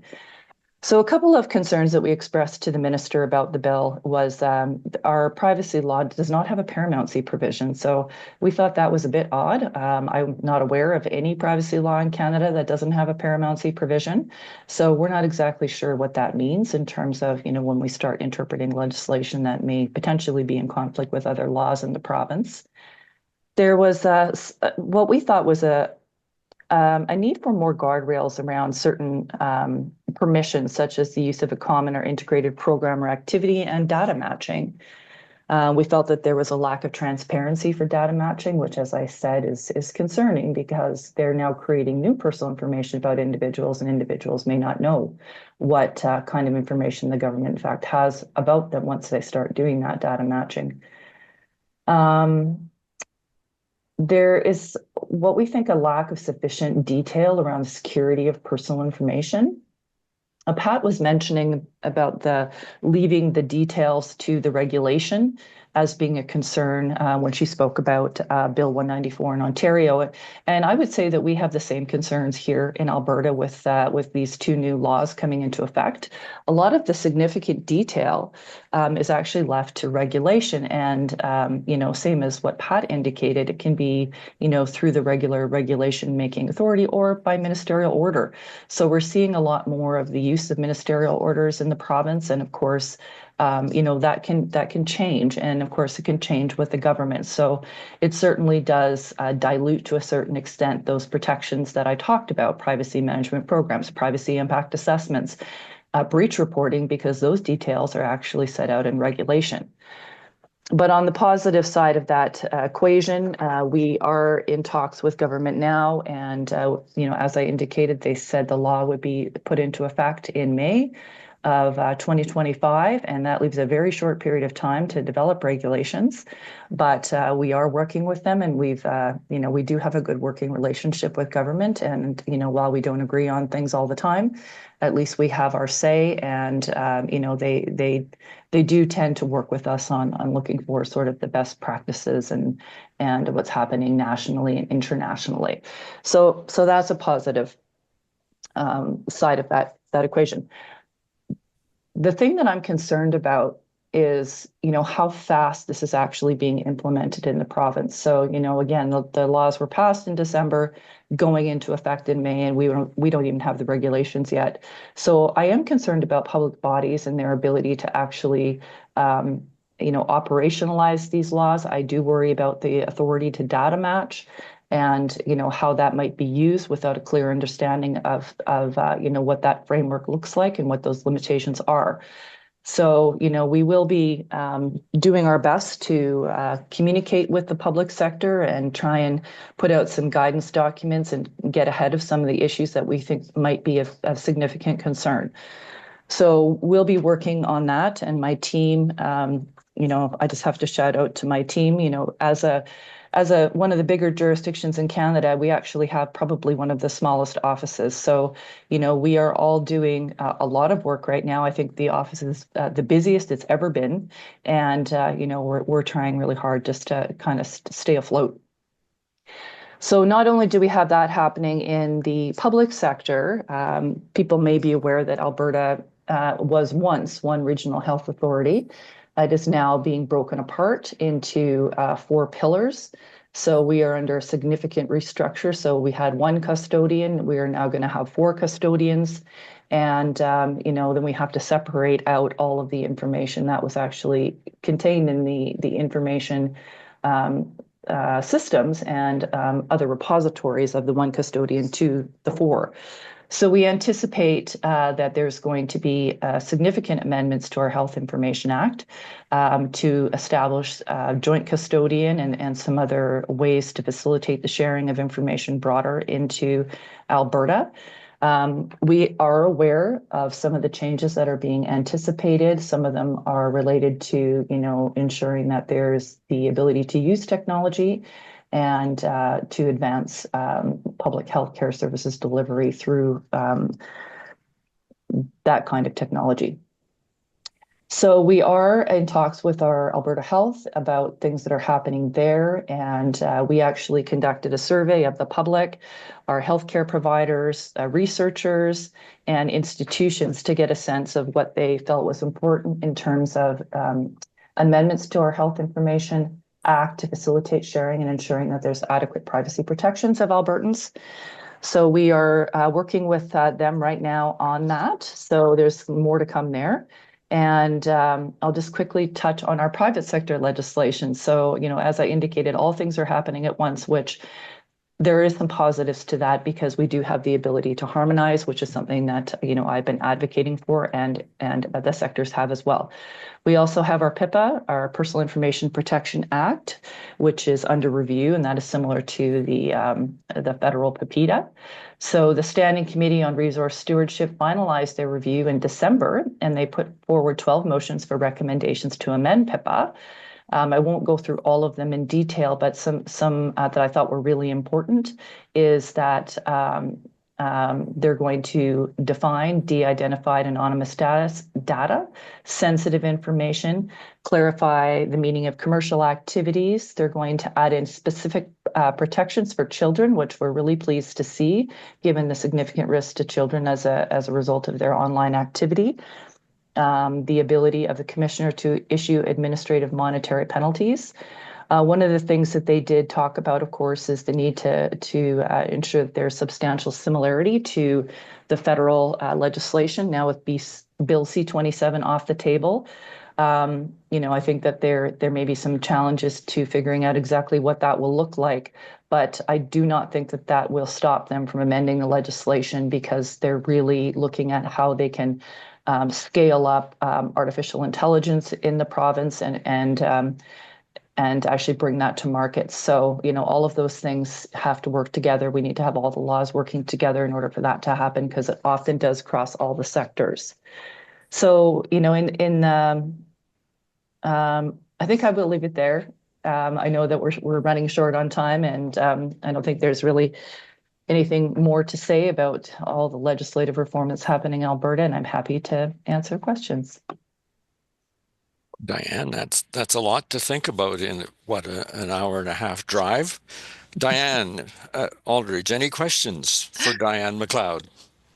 So a couple of concerns that we expressed to the minister about the bill was our privacy law does not have a paramountcy provision. So we thought that was a bit odd. I'm not aware of any privacy law in Canada that doesn't have a paramountcy provision. So we're not exactly sure what that means in terms of, when we start interpreting legislation that may potentially be in conflict with other laws in the province. There was what we thought was a need for more guardrails around certain permissions, such as the use of a common or integrated program or activity and data matching. We felt that there was a lack of transparency for data matching, which, as I said, is concerning because they're now creating new personal information about individuals, and individuals may not know what kind of information the government, in fact, has about them once they start doing that data matching. There is what we think a lack of sufficient detail around the security of personal information. Pat was mentioning about leaving the details to the regulation as being a concern when she spoke about Bill 194 in Ontario. And I would say that we have the same concerns here in Alberta with these two new laws coming into effect. A lot of the significant detail is actually left to regulation. And, same as what Pat indicated, it can be, through the regular regulation making authority or by ministerial order. So we're seeing a lot more of the use of ministerial orders in the province. And of course, that can change. And of course, it can change with the government. So it certainly does dilute to a certain extent those protections that I talked about: privacy management programs, privacy impact assessments, breach reporting, because those details are actually set out in regulation. But on the positive side of that equation, we are in talks with government now. And, as I indicated, they said the law would be put into effect in May of 2025, and that leaves a very short period of time to develop regulations. But we are working with them, and we do have a good working relationship with government. And, while we don't agree on things all the time, at least we have our say. And, they do tend to work with us on looking for sort of the best practices and what's happening nationally and internationally. So that's a positive side of that equation. The thing that I'm concerned about is, how fast this is actually being implemented in the province. So, again, the laws were passed in December, going into effect in May, and we don't even have the regulations yet. So I am concerned about public bodies and their ability to actually, operationalize these laws. I do worry about the authority to data match and how that might be used without a clear understanding of what that framework looks like and what those limitations are. So we will be doing our best to communicate with the public sector and try and put out some guidance documents and get ahead of some of the issues that we think might be of significant concern. So we'll be working on that, and my team, I just have to shout out to my team. As one of the bigger jurisdictions in Canada, we actually have probably one of the smallest offices. So, we are all doing a lot of work right now. I think the office is the busiest it's ever been. And, we're trying really hard just to kind of stay afloat. So not only do we have that happening in the public sector, people may be aware that Alberta was once one regional health authority. It is now being broken apart into 4 pillars. So we are under a significant restructure. So we had 1 custodian. We are now going to have 4 custodians. And, then we have to separate out all of the information that was actually contained in the information systems and other repositories of the 1 custodian to the 4. So we anticipate that there's going to be significant amendments to our Health Information Act to establish joint custodian and some other ways to facilitate the sharing of information broader into Alberta. We are aware of some of the changes that are being anticipated. Some of them are related to, ensuring that there's the ability to use technology and to advance public health care services delivery through that kind of technology. So we are in talks with our Alberta Health about things that are happening there. And we actually conducted a survey of the public, our healthcare providers, researchers, and institutions to get a sense of what they felt was important in terms of amendments to our Health Information Act to facilitate sharing and ensuring that there's adequate privacy protections of Albertans. So we are working with them right now on that. So there's more to come there. And I'll just quickly touch on our private sector legislation. So, as I indicated, all things are happening at once, which there is some positives to that because we do have the ability to harmonize, which is something that, I've been advocating for and the sectors have as well. We also have our PIPA, our Personal Information Protection Act, which is under review, and that is similar to the federal PIPEDA. So the Standing Committee on Resource Stewardship finalized their review in December, and they put forward 12 motions for recommendations to amend PIPA. I won't go through all of them in detail, but some that I thought were really important is that they're going to define de-identified anonymous data, sensitive information, clarify the meaning of commercial activities. They're going to add in specific protections for children, which we're really pleased to see, given the significant risk to children as a result of their online activity. The ability of the commissioner to issue administrative monetary penalties. One of the things that they did talk about, of course, is the need to ensure that there's substantial similarity to the federal legislation. Now with Bill C-27 off the table, I think that there may be some challenges to figuring out exactly what that will look like. But I do not think that will stop them from amending the legislation because they're really looking at how they can scale up artificial intelligence in the province and actually bring that to market. So, all of those things have to work together. We need to have all the laws working together in order for that to happen because it often does cross all the sectors. So, I think I will leave it there. I know that we're running short on time, and I don't think there's really anything more to say about all the legislative reform that's happening in Alberta, and I'm happy to answer questions. Diane, that's a lot to think about in an hour and a half drive. Diane Aldridge, any questions for Diane McLeod?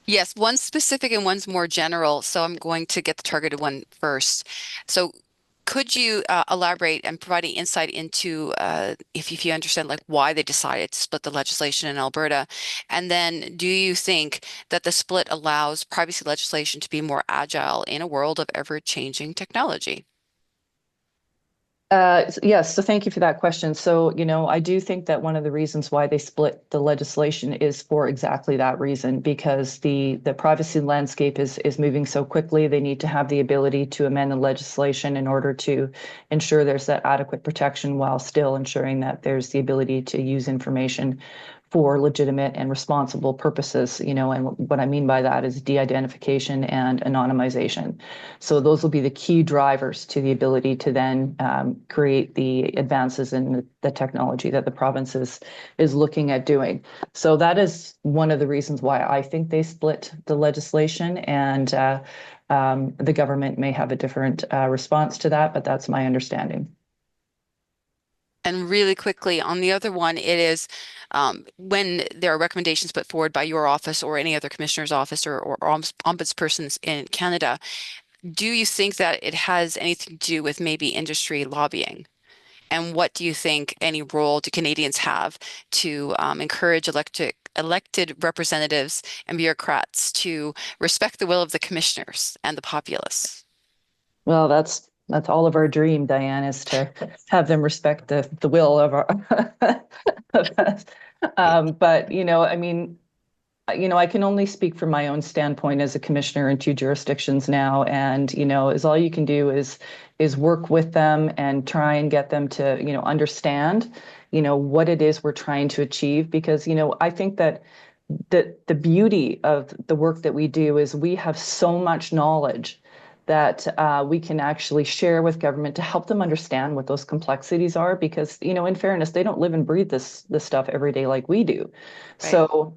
Yes, one's specific and one's more general. So I'm going to get the targeted one first. So could you elaborate and provide any insight into if you understand like why they decided to split the legislation in Alberta? And then do you think that the split allows privacy legislation to be more agile in a world of ever-changing technology? Yes, so thank you for that question. So, I do think that one of the reasons why they split the legislation is for exactly that reason, because the privacy landscape is moving so quickly. They need to have the ability to amend the legislation in order to ensure there's that adequate protection while still ensuring that there's the ability to use information for legitimate and responsible purposes, and what I mean by that is de-identification and anonymization. So those will be the key drivers to the ability to then create the advances in the technology that the province is looking at doing. So that is one of the reasons why I think they split the legislation, and the government may have a different response to that, but that's my understanding. And really quickly on the other one, it is when there are recommendations put forward by your office or any other commissioner's office or ombudspersons in Canada, do you think that it has anything to do with maybe industry lobbying? And what do you think any role do Canadians have to encourage elected representatives and bureaucrats to respect the will of the commissioners and the populace? Well, that's all of our dream, Diane, is to have them respect the will of our of us. But I mean, I can only speak from my own standpoint as a commissioner in two jurisdictions now, and is all you can do is work with them and try and get them to understand what it is we're trying to achieve, because I think that the beauty of the work that we do is we have so much knowledge that we can actually share with government to help them understand what those complexities are, because in fairness, they don't live and breathe this stuff every day like we do. Right. So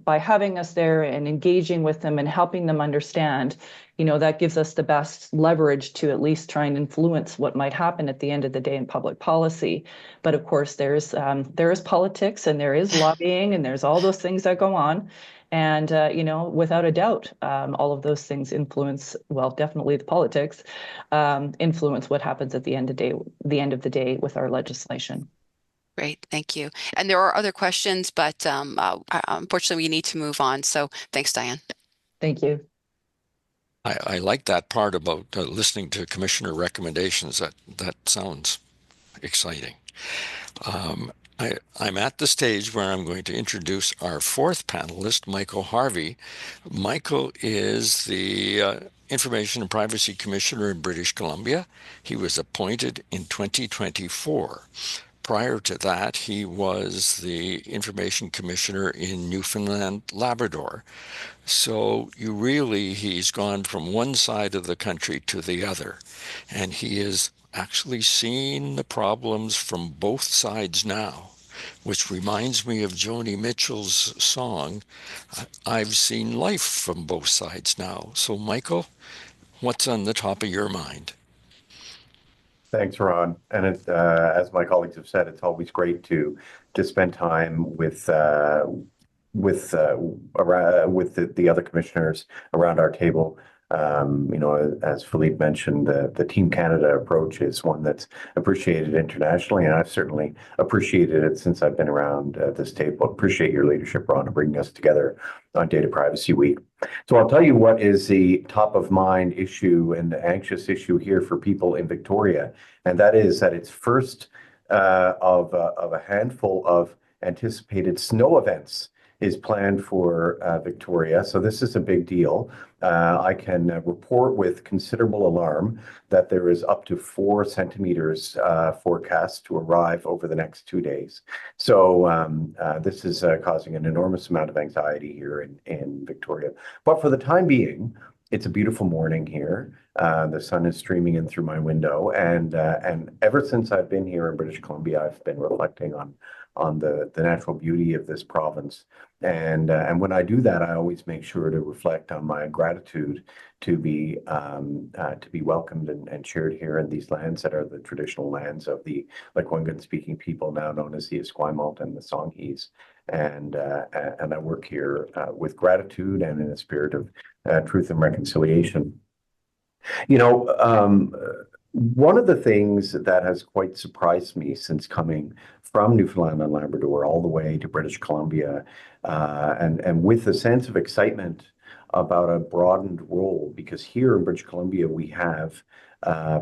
by having us there and engaging with them and helping them understand, that gives us the best leverage to at least try and influence what might happen at the end of the day in public policy. But of course, there is politics and there is lobbying and there's all those things that go on. And, without a doubt, all of those things influence, well, definitely the politics, influence what happens at the end of the day with our legislation. Great, thank you. And there are other questions, but unfortunately, we need to move on. So thanks, Diane. Thank you. I like that part about listening to commissioner recommendations. That sounds exciting. I'm at the stage where I'm going to introduce our fourth panelist, Michael Harvey. Michael is the Information and Privacy Commissioner in British Columbia. He was appointed in 2024. Prior to that, he was the Information Commissioner in Newfoundland, Labrador. So he's gone from one side of the country to the other, and he is actually seen the problems from both sides now, which reminds me of Joni Mitchell's song, I've seen life from both sides now. So, Michael, what's on the top of your mind? Thanks, Ron. And as my colleagues have said, it's always great to spend time with the other commissioners around our table. As Philippe mentioned, the Team Canada approach is one that's appreciated internationally, and I've certainly appreciated it since I've been around this table. Appreciate your leadership, Ron, in bringing us together on Data Privacy Week. So I'll tell you what is the top of mind issue and the anxious issue here for people in Victoria, and that is that it's first of a handful of anticipated snow events is planned for Victoria. So this is a big deal. I can report with considerable alarm that there is up to 4 centimeters forecast to arrive over the next 2 days. So this is causing an enormous amount of anxiety here in Victoria. But for the time being, it's a beautiful morning here. The sun is streaming in through my window, and ever since I've been here in British Columbia, I've been reflecting on the natural beauty of this province. And when I do that, I always make sure to reflect on my gratitude to be welcomed and shared here in these lands that are the traditional lands of the Lekwungen-speaking people, now known as the Esquimalt and the Songhees. And I work here with gratitude and in a spirit of truth and reconciliation. One of the things that has quite surprised me since coming from Newfoundland and Labrador all the way to British Columbia, and with a sense of excitement about a broadened role, because here in British Columbia we have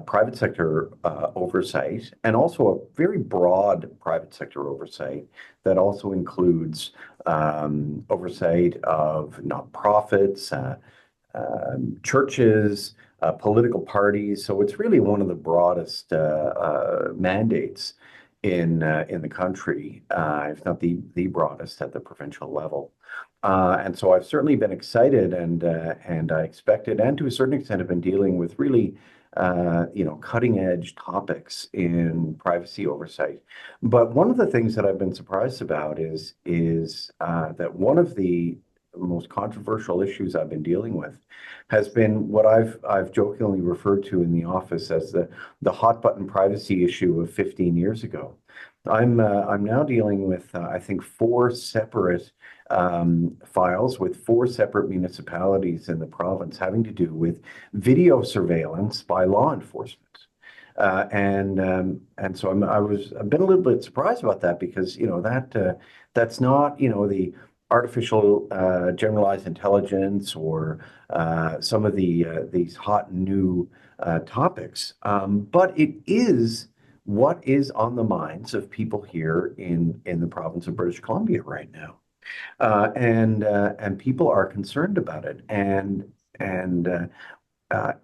private sector oversight, and also a very broad private sector oversight that also includes oversight of nonprofits, churches, political parties. So it's really one of the broadest mandates in the country, if not the broadest at the provincial level. And so I've certainly been excited, and I expected, and to a certain extent have been dealing with really cutting edge topics in privacy oversight. But one of the things that I've been surprised about is that one of the most controversial issues I've been dealing with has been what I've jokingly referred to in the office as the hot button privacy issue of 15 years ago. I'm now dealing with I think four separate files with four separate municipalities in the province having to do with video surveillance by law enforcement. And so I've been a little bit surprised about that because that's not the artificial generalized intelligence or some of these hot new topics, but it is what is on the minds of people here in the province of British Columbia right now, and people are concerned about it, and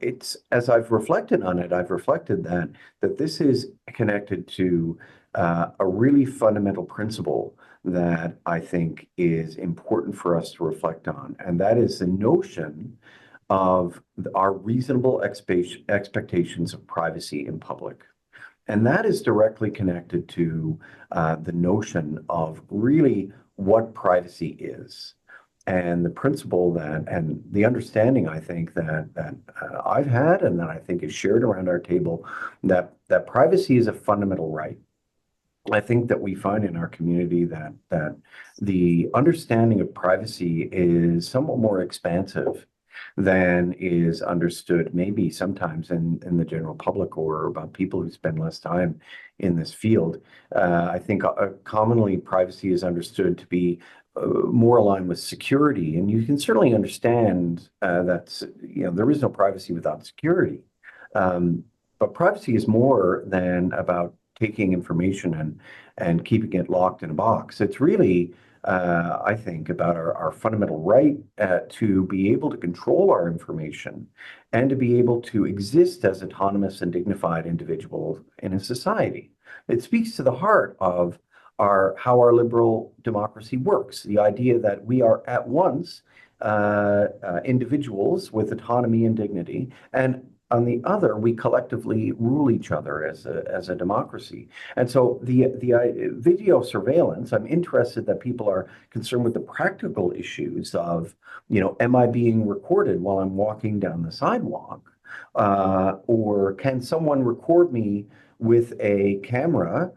it's as I've reflected on it, I've reflected that this is connected to a really fundamental principle that I think is important for us to reflect on, and that is the notion of our reasonable expectations of privacy in public. And that is directly connected to the notion of really what privacy is and the principle that, and the understanding I think that I've had and that I think is shared around our table, that privacy is a fundamental right. I think that we find in our community that the understanding of privacy is somewhat more expansive than is understood maybe sometimes in the general public or about people who spend less time in this field. I think commonly privacy is understood to be more aligned with security, and you can certainly understand that there is no privacy without security. But privacy is more than about taking information and keeping it locked in a box. It's really, I think, about our fundamental right to be able to control our information and to be able to exist as autonomous and dignified individuals in a society. It speaks to the heart of how our liberal democracy works, the idea that we are at once individuals with autonomy and dignity, and on the other, we collectively rule each other as a democracy. And so the video surveillance, I'm interested that people are concerned with the practical issues of, am I being recorded while I'm walking down the sidewalk? Or can someone record me with a camera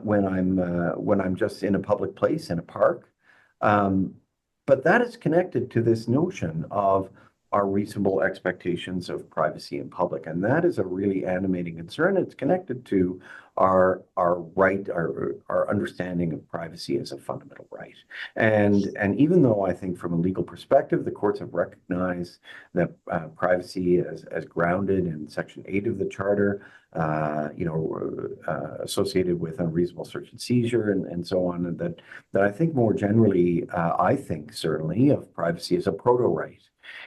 when I'm just in a public place in a park? But that is connected to this notion of our reasonable expectations of privacy in public, and that is a really animating concern. It's connected to our right, our understanding of privacy as a fundamental right. And even though I think from a legal perspective, the courts have recognized that privacy as grounded in Section 8 of the Charter, associated with unreasonable search and seizure and so on, and that I think more generally, I think certainly of privacy as a proto-right,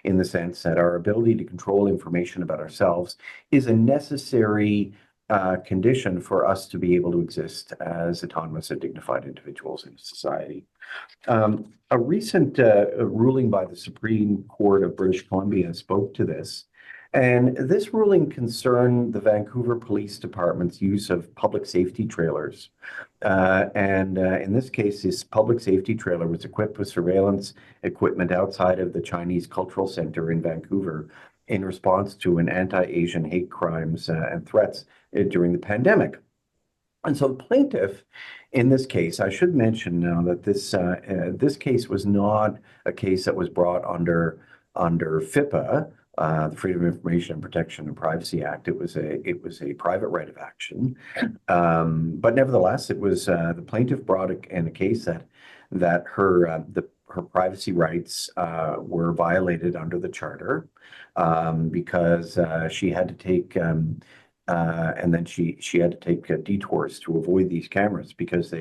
in the sense that our ability to control information about ourselves is a necessary condition for us to be able to exist as autonomous and dignified individuals in society. A recent ruling by the Supreme Court of British Columbia spoke to this, and this ruling concerned the Vancouver Police Department's use of public safety trailers. In this case, this public safety trailer was equipped with surveillance equipment outside of the Chinese Cultural Center in Vancouver in response to an anti-Asian hate crimes and threats during the pandemic. And so the plaintiff in this case, I should mention now that this case was not a case that was brought under FIPA, the Freedom of Information and Protection and Privacy Act. It was a private right of action, but nevertheless, it was the plaintiff brought in a case that her privacy rights were violated under the charter because she had to take and then she had to take detours to avoid these cameras because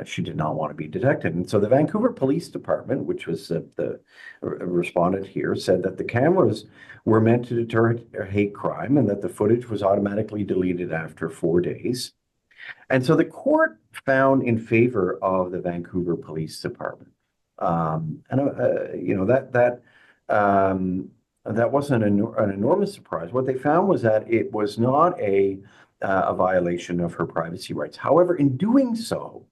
she did not want to be detected. And so the Vancouver Police Department, which was the respondent here, said that the cameras were meant to deter hate crime and that the footage was automatically deleted after 4 days. And so the court found in favor of the Vancouver Police Department. That wasn't an enormous surprise. What they found was that it was not a violation of her privacy rights. However, in doing so,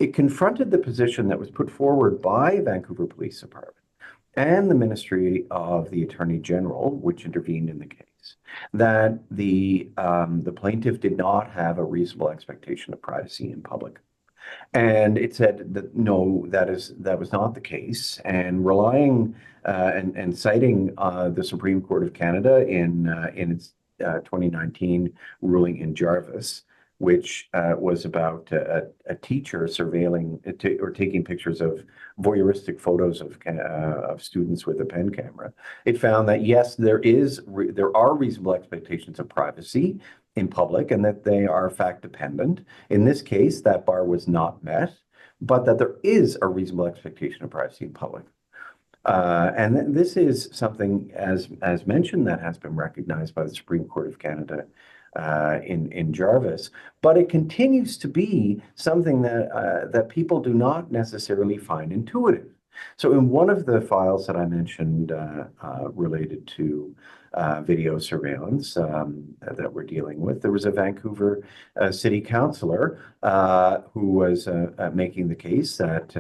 it confronted the position that was put forward by Vancouver Police Department and the Ministry of the Attorney General, which intervened in the case, that the plaintiff did not have a reasonable expectation of privacy in public. And it said that no, that was not the case, and relying and citing the Supreme Court of Canada in its 2019 ruling in Jarvis, which was about a teacher surveilling or taking pictures of voyeuristic photos of students with a pen camera. It found that yes, there are reasonable expectations of privacy in public, and that they are fact dependent. In this case, that bar was not met, but that there is a reasonable expectation of privacy in public. And this is something, as mentioned, that has been recognized by the Supreme Court of Canada in Jarvis, but it continues to be something that people do not necessarily find intuitive. So in one of the files that I mentioned related to video surveillance that we're dealing with, there was a Vancouver city councillor who was making the case that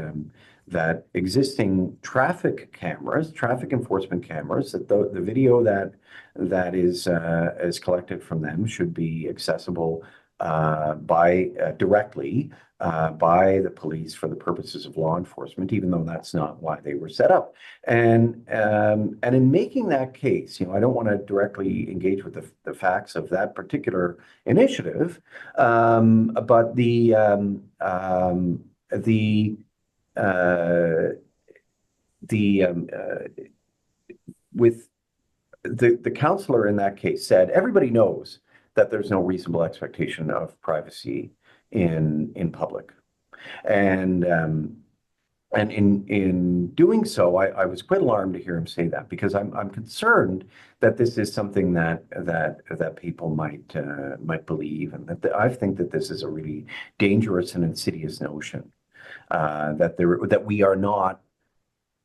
existing traffic enforcement cameras, that the video that is collected from them should be accessible directly by the police for the purposes of law enforcement, even though that's not why they were set up. And in making that case, I don't want to directly engage with the facts of that particular initiative, but with the counselor in that case said, everybody knows that there's no reasonable expectation of privacy in public. And in doing so, I was quite alarmed to hear him say that, because I'm concerned that this is something that people might believe, and that I think that this is a really dangerous and insidious notion, that we are not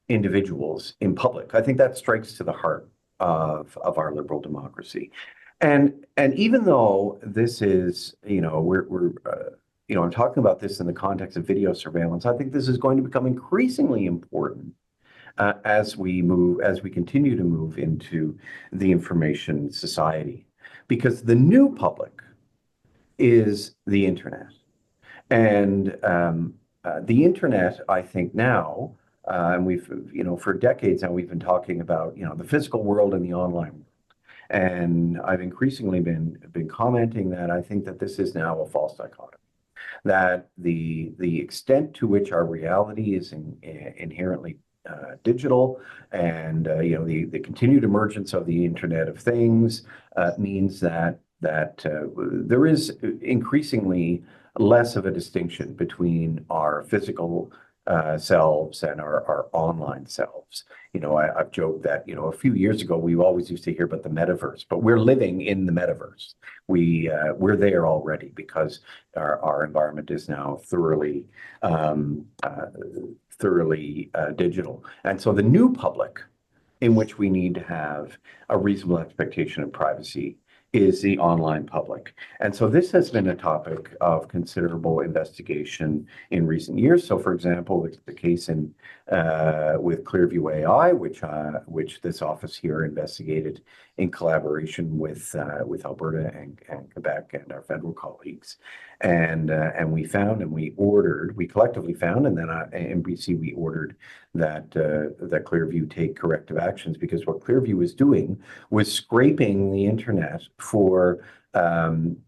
individuals in public. I think that strikes to the heart of our liberal democracy. And even though this is, I'm talking about this in the context of video surveillance, I think this is going to become increasingly important as we continue to move into the information society, because the new public is the internet. And the internet, I think now, and we've, for decades now, we've been talking about, the physical world and the online world. And I've increasingly been commenting that I think that this is now a false dichotomy, that the extent to which our reality is inherently digital, and the continued emergence of the Internet of Things means that there is increasingly less of a distinction between our physical selves and our online selves. I've joked that, a few years ago, we always used to hear about the metaverse, but we're living in the metaverse. We're there already, because our environment is now thoroughly digital. And so the new public, in which we need to have a reasonable expectation of privacy, is the online public. And so this has been a topic of considerable investigation in recent years. So, for example, the case with Clearview AI, which this office here investigated in collaboration with Alberta and Quebec and our federal colleagues, and we collectively found, and then in BC we ordered that Clearview take corrective actions, because what Clearview was doing was scraping the internet for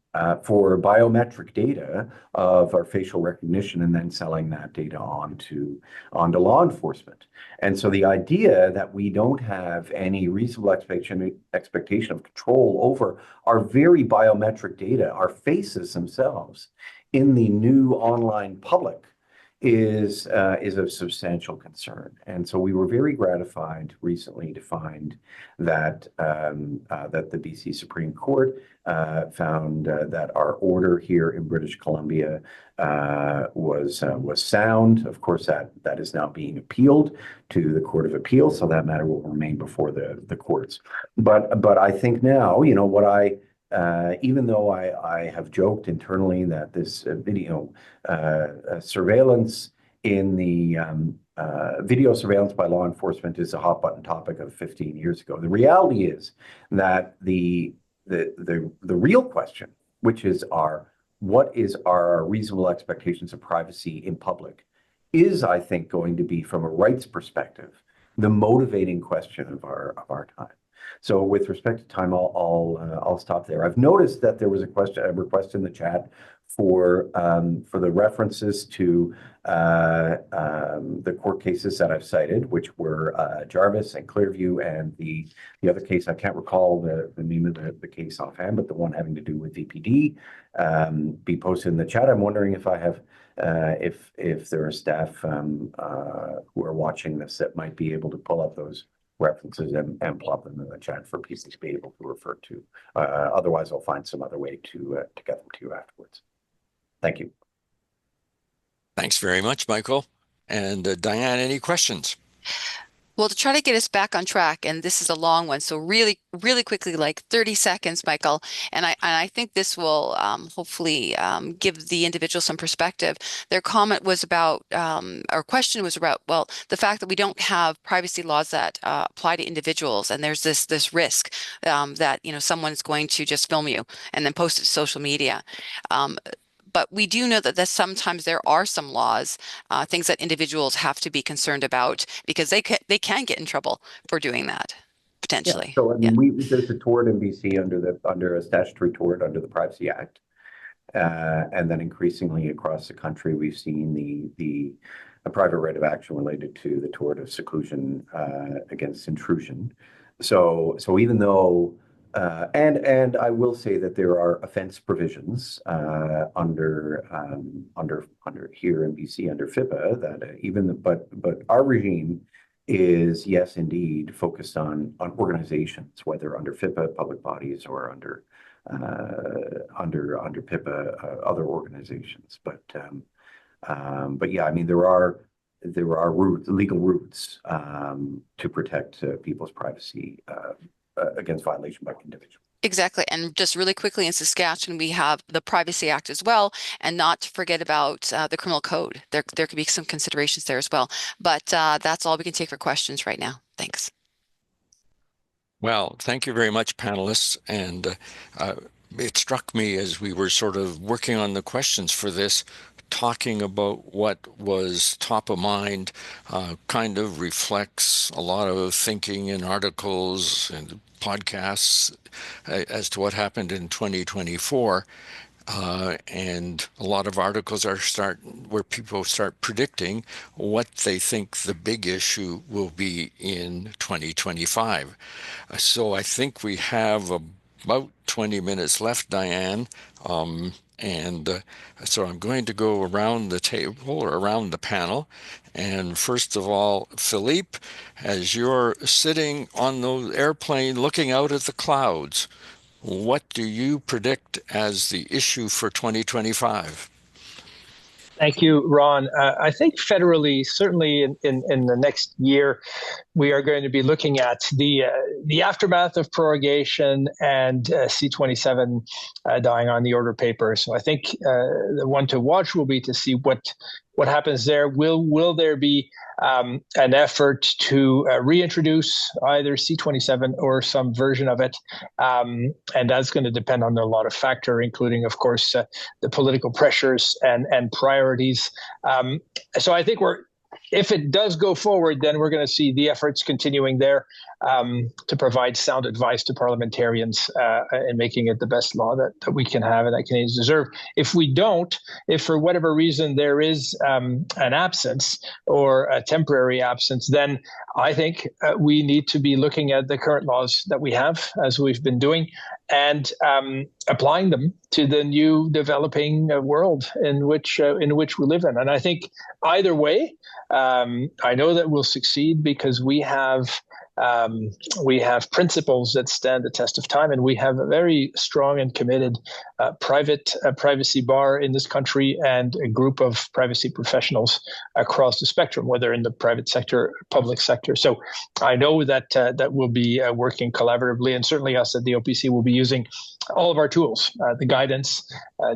biometric data of our facial recognition, and then selling that data onto law enforcement. And so the idea that we don't have any reasonable expectation of control over our very biometric data, our faces themselves, in the new online public is of substantial concern. And so we were very gratified recently to find that that the BC Supreme Court found that our order here in British Columbia was sound. Of course, that is now being appealed to the Court of Appeal, so that matter will remain before the courts. But I think now, what I even though I have joked internally that this video surveillance in the video surveillance by law enforcement is a hot button topic of 15 years ago. The reality is that the real question, which is what is our reasonable expectations of privacy in public, is, I think, going to be, from a rights perspective, the motivating question of our time. So with respect to time, I'll stop there. I've noticed that there was a request in the chat for the references to the court cases that I've cited, which were Jarvis and Clearview, and the other case, I can't recall the name of the case offhand, but the one having to do with VPD, be posted in the chat. I'm wondering if I have if there are staff who are watching this that might be able to pull up those references and plop them in the chat for people to be able to refer to. Otherwise, I'll find some other way to get them to you afterwards. Thank you. Thanks very much, Michael. And Diane, any questions? Well, to try to get us back on track, and this is a long one, so really, really quickly, like 30 seconds, Michael, and I think this will hopefully give the individual some perspective. Their comment was about, or question was about, well, the fact that we don't have privacy laws that apply to individuals, and there's this risk that someone's going to just film you and then post it to social media. But we do know that sometimes there are some laws, things that individuals have to be concerned about because they can get in trouble for doing that potentially. Yeah. So I mean, there's a tort in BC under a statutory tort under the Privacy Act, and then increasingly across the country, we've seen a private right of action related to the tort of seclusion against intrusion. So even though and I will say that there are offense provisions under here in BC under FIPA that but our regime is, yes, indeed, focused on organizations, whether under FIPA, public bodies, or under PIPA, other organizations. But yeah, I mean, there are legal routes to protect people's privacy against violation by individuals. Exactly. And just really quickly, in Saskatchewan, we have the Privacy Act as well, and not to forget about the criminal code. There could be some considerations there as well. But that's all we can take for questions right now. Thanks. Well, thank you very much, panelists. And it struck me as we were sort of working on the questions for this, talking about what was top of mind, kind of reflects a lot of thinking in articles and podcasts as to what happened in 2024. And a lot of articles where people start predicting what they think the big issue will be in 2025. So I think we have about 20 minutes left, Diane. So I'm going to go around the table or around the panel. And first of all, Philippe, as you're sitting on the airplane looking out at the clouds, what do you predict as the issue for 2025? Thank you, Ron. I think federally, certainly in the next year, we are going to be looking at the aftermath of prorogation and C-27 dying on the order paper. So I think the one to watch will be to see what happens there. Will there be an effort to reintroduce either C-27 or some version of it? And that's going to depend on a lot of factors, including, of course, the political pressures and priorities. So I think if it does go forward, then we're going to see the efforts continuing there to provide sound advice to parliamentarians and making it the best law that we can have and that Canadians deserve. If we don't, if for whatever reason there is an absence or a temporary absence, then I think we need to be looking at the current laws that we have, as we've been doing, and applying them to the new developing world in which we live in. And I think either way, I know that we'll succeed because we have We have principles that stand the test of time, and we have a very strong and committed private privacy bar in this country and a group of privacy professionals across the spectrum, whether in the private sector, public sector. So I know that that we'll be working collaboratively, and certainly us at the OPC will be using all of our tools, the guidance,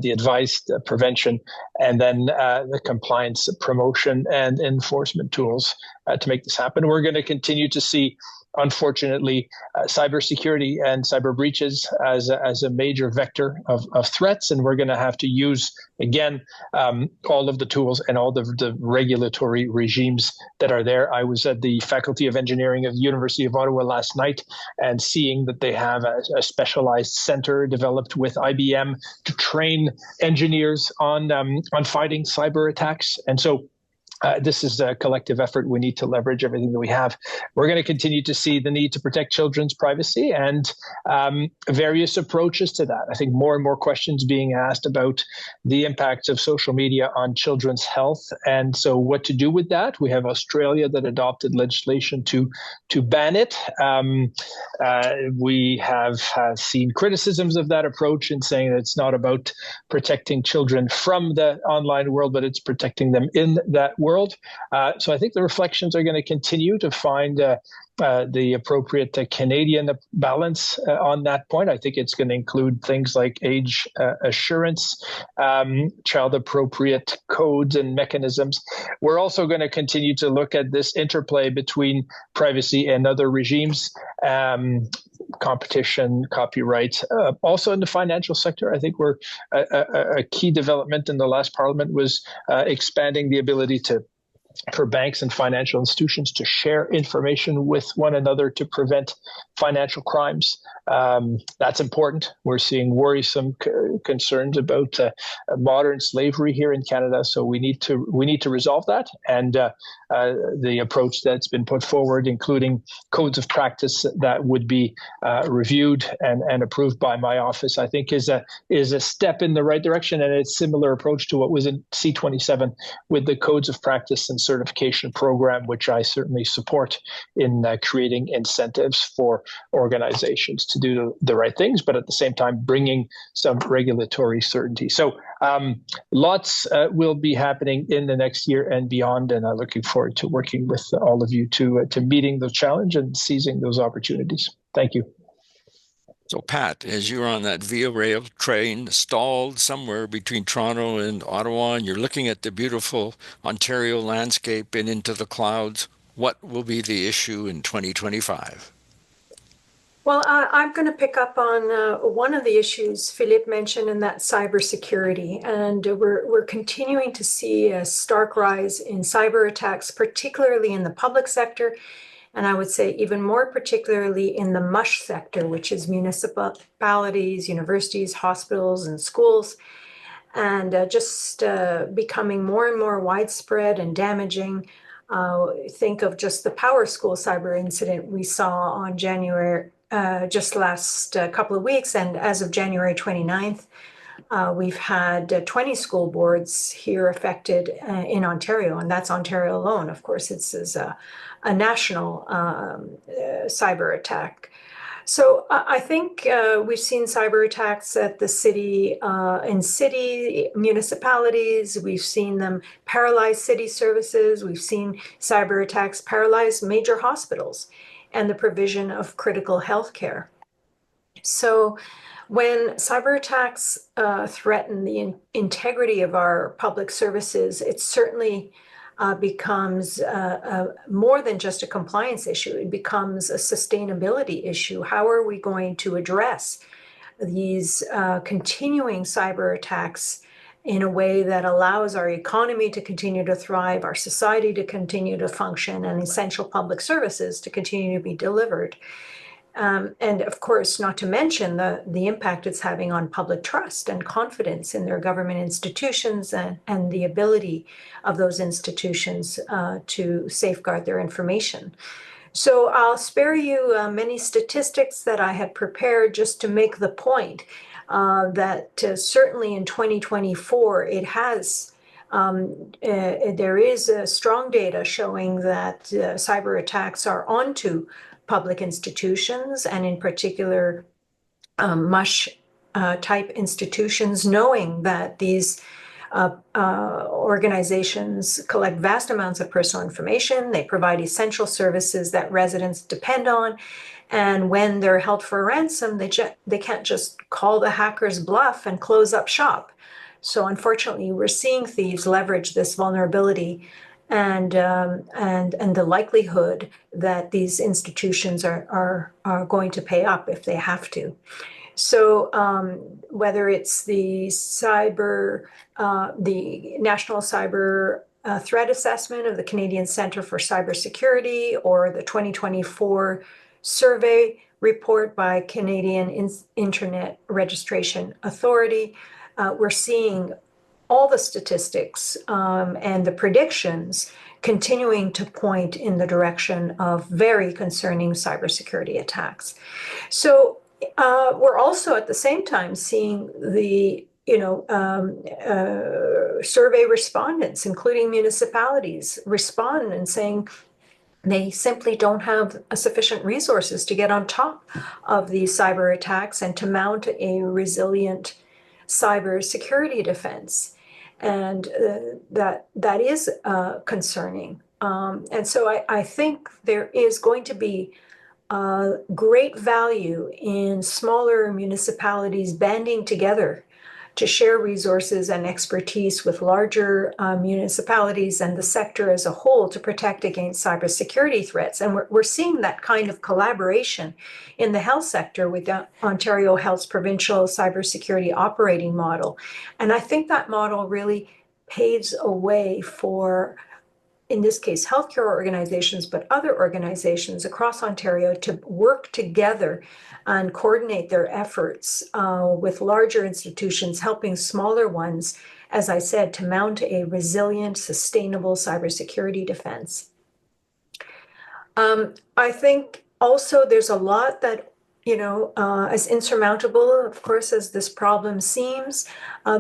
the advice, the prevention, and then the compliance, promotion, and enforcement tools to make this happen. We're going to continue to see, unfortunately, cybersecurity and cyber breaches as a major vector of threats, and we're going to have to use, again, all of the tools and all the regulatory regimes that are there. I was at the Faculty of Engineering of the University of Ottawa last night, and seeing that they have a specialized center developed with IBM to train engineers on fighting cyber attacks. And so this is a collective effort. We need to leverage everything that we have. We're going to continue to see the need to protect children's privacy and various approaches to that. I think more and more questions being asked about the impacts of social media on children's health. And so what to do with that? We have Australia that adopted legislation to ban it. We have seen criticisms of that approach in saying that it's not about protecting children from the online world, but it's protecting them in that world. So I think the reflections are going to continue to find the appropriate Canadian balance on that point. I think it's going to include things like age assurance, child appropriate codes and mechanisms. We're also going to continue to look at this interplay between privacy and other regimes, competition, copyright. Also in the financial sector, I think we're a key development in the last parliament was expanding the ability for banks and financial institutions to share information with one another to prevent financial crimes. That's important. We're seeing worrisome concerns about modern slavery here in Canada, so we need to resolve that. And the approach that's been put forward, including codes of practice that would be reviewed and approved by my office, I think is a step in the right direction, and it's a similar approach to what was in C27 with the codes of practice and certification program, which I certainly support in creating incentives for organizations to do the right things, but at the same time bringing some regulatory certainty. So lots will be happening in the next year and beyond, and I'm looking forward to working with all of you to meeting the challenge and seizing those opportunities. Thank you. So Pat, as you're on that Via Rail train stalled somewhere between Toronto and Ottawa, and you're looking at the beautiful Ontario landscape and into the clouds, what will be the issue in 2025? Well, I'm going to pick up on one of the issues Philippe mentioned, and that's cybersecurity. And we're continuing to see a stark rise in cyber attacks, particularly in the public sector. And I would say even more particularly in the MUSH sector, which is municipalities, universities, hospitals, and schools, and just becoming more and more widespread and damaging. Think of just the Power School cyber incident we saw on January, just last couple of weeks. And as of January 29th, we've had 20 school boards here affected in Ontario, and that's Ontario alone. Of course, it's a national cyber attack. So I think we've seen cyber attacks at the city, in city municipalities. We've seen them paralyze city services. We've seen cyber attacks paralyze major hospitals and the provision of critical health care. So when cyber attacks threaten the integrity of our public services, it certainly becomes more than just a compliance issue. It becomes a sustainability issue. How are we going to address these continuing cyber attacks in a way that allows our economy to continue to thrive, our society to continue to function, and essential public services to continue to be delivered? And of course, not to mention the impact it's having on public trust and confidence in their government institutions and the ability of those institutions to safeguard their information. So I'll spare you many statistics that I had prepared just to make the point that certainly in 2024, it has there is strong data showing that cyber attacks are onto public institutions, and in particular, MUSH type institutions, knowing that these organizations collect vast amounts of personal information. They provide essential services that residents depend on. And when they're held for ransom, they can't just call the hackers bluff and close up shop. So unfortunately, we're seeing thieves leverage this vulnerability and the likelihood that these institutions are going to pay up if they have to. So whether it's the National Cyber Threat Assessment of the Canadian Centre for Cybersecurity, or the 2024 survey report by Canadian Internet Registration Authority, we're seeing all the statistics and the predictions continuing to point in the direction of very concerning cybersecurity attacks. So we're also at the same time seeing the survey respondents, including municipalities, respond and saying they simply don't have sufficient resources to get on top of these cyber attacks and to mount a resilient cyber security defense. And that is concerning. And so I think there is going to be great value in smaller municipalities banding together to share resources and expertise with larger municipalities and the sector as a whole to protect against cybersecurity threats. And we're seeing that kind of collaboration in the health sector with the Ontario Health's provincial cybersecurity operating model. And I think that model really paves a way for, in this case, healthcare organizations, but other organizations across Ontario to work together and coordinate their efforts with larger institutions, helping smaller ones, as I said, to mount a resilient, sustainable cybersecurity defense. I think also there's a lot that, as insurmountable, of course, as this problem seems,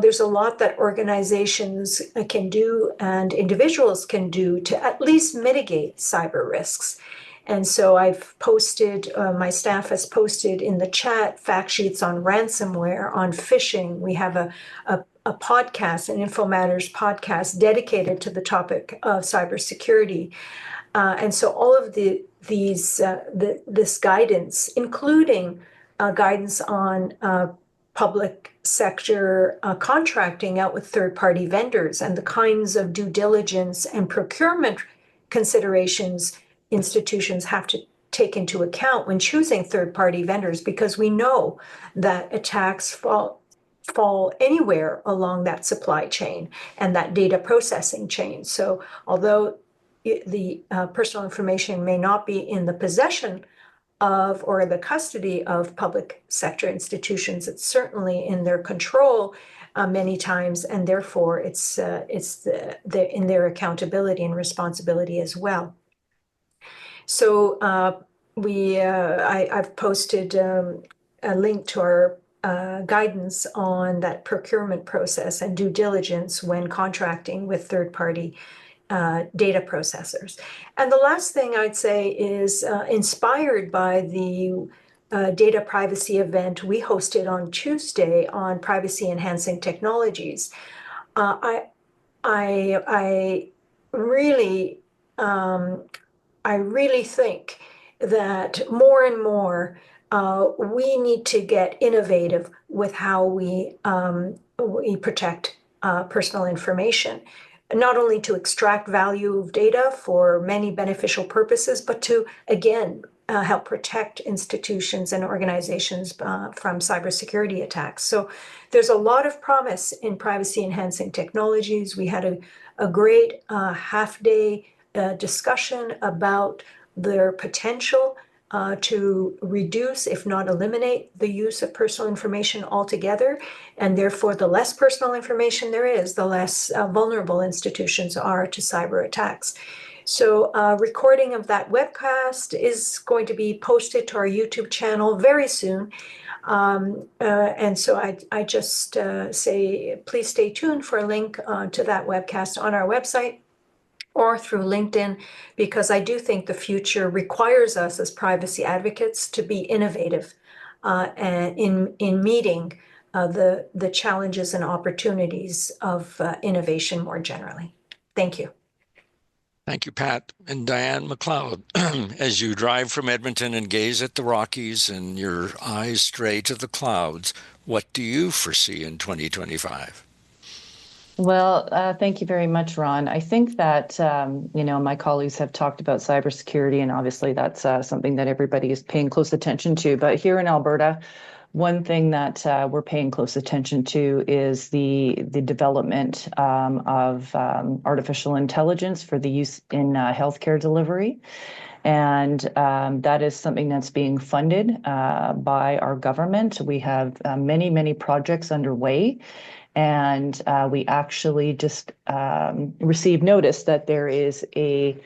there's a lot that organizations can do and individuals can do to at least mitigate cyber risks. And so I've posted, my staff has posted in the chat fact sheets on ransomware, on phishing. We have a podcast, an Info Matters podcast dedicated to the topic of cybersecurity. And so all of this guidance, including guidance on public sector contracting out with third-party vendors and the kinds of due diligence and procurement considerations institutions have to take into account when choosing third-party vendors, because we know that attacks fall anywhere along that supply chain and that data processing chain. So although the personal information may not be in the possession of or the custody of public sector institutions, it's certainly in their control many times, and therefore it's in their accountability and responsibility as well. So I've posted a link to our guidance on that procurement process and due diligence when contracting with third-party data processors. And the last thing I'd say is inspired by the data privacy event we hosted on Tuesday on privacy enhancing technologies. I really think that more and more we need to get innovative with how we protect personal information, not only to extract value of data for many beneficial purposes, but to, again, help protect institutions and organizations from cybersecurity attacks. So there's a lot of promise in privacy enhancing technologies. We had a great half-day discussion about their potential to reduce, if not eliminate, the use of personal information altogether. And therefore, the less personal information there is, the less vulnerable institutions are to cyber attacks. So recording of that webcast is going to be posted to our YouTube channel very soon. And so I just say, please stay tuned for a link to that webcast on our website. or through LinkedIn, because I do think the future requires us as privacy advocates to be innovative and in meeting the challenges and opportunities of innovation more generally. Thank you. Thank you, Pat. And Diane McLeod, as you drive from Edmonton and gaze at the Rockies and your eyes stray to the clouds, what do you foresee in 2025? Well, thank you very much, Ron. I think that, my colleagues have talked about cybersecurity, and obviously that's something that everybody is paying close attention to. But here in Alberta, one thing that we're paying close attention to is the development of artificial intelligence for the use in healthcare delivery. And that is something that's being funded by our government. We have many, many projects underway. And we actually just received notice that there is a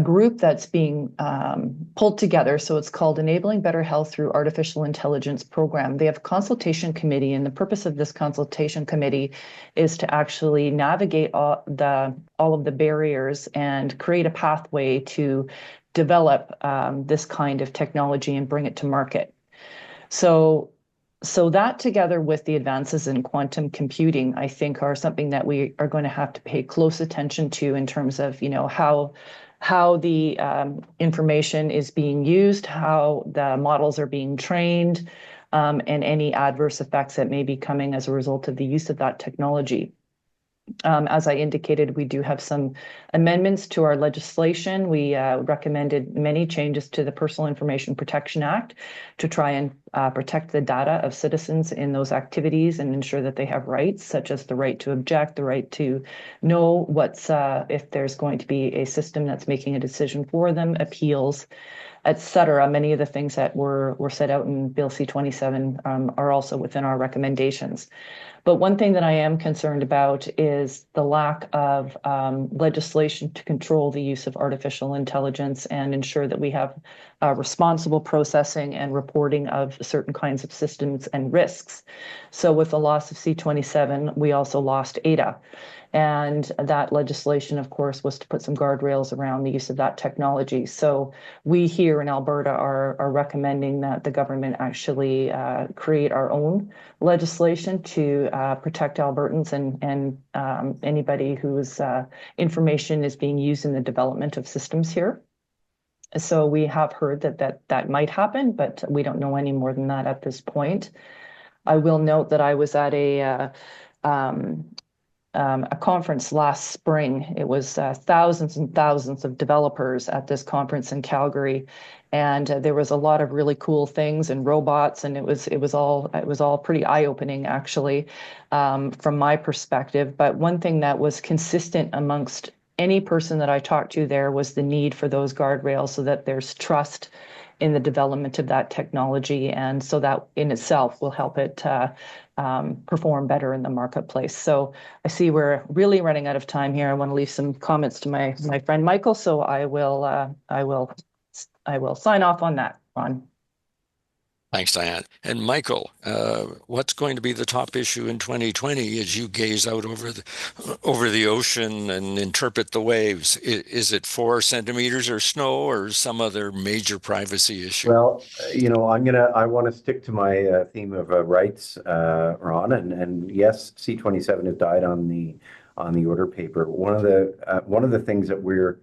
group that's being pulled together. So it's called Enabling Better Health Through Artificial Intelligence Program. They have a consultation committee, and the purpose of this consultation committee is to actually navigate all of the barriers and create a pathway to develop this kind of technology and bring it to market. So that together with the advances in quantum computing, I think are something that we are going to have to pay close attention to in terms of, how the information is being used, how the models are being trained, and any adverse effects that may be coming as a result of the use of that technology. As I indicated, we do have some amendments to our legislation. We recommended many changes to the Personal Information Protection Act to try and protect the data of citizens in those activities and ensure that they have rights, such as the right to object, the right to know if there's going to be a system that's making a decision for them, appeals, etc. Many of the things that were set out in Bill C-27 are also within our recommendations. But one thing that I am concerned about is the lack of legislation to control the use of artificial intelligence and ensure that we have responsible processing and reporting of certain kinds of systems and risks. So with the loss of C-27, we also lost ADA. And that legislation, of course, was to put some guardrails around the use of that technology. So we here in Alberta are recommending that the government actually create our own legislation to protect Albertans and anybody whose information is being used in the development of systems here. So we have heard that might happen, but we don't know any more than that at this point. I will note that I was at a conference last spring. It was thousands and thousands of developers at this conference in Calgary, and there was a lot of really cool things and robots, and it was all pretty eye-opening actually, from my perspective. But one thing that was consistent amongst any person that I talked to there was the need for those guardrails so that there's trust in the development of that technology, and so that in itself will help it perform better in the marketplace. So I see we're really running out of time here. I want to leave some comments to my friend Michael, so I will sign off on that, Ron. Thanks, Diane. And Michael, what's going to be the top issue in 2020 as you gaze out over the ocean and interpret the waves? Is it 4 centimeters or snow or some other major privacy issue? Well, I want to stick to my theme of rights, Ron, and yes, C-27 has died on the order paper. One of the things that we're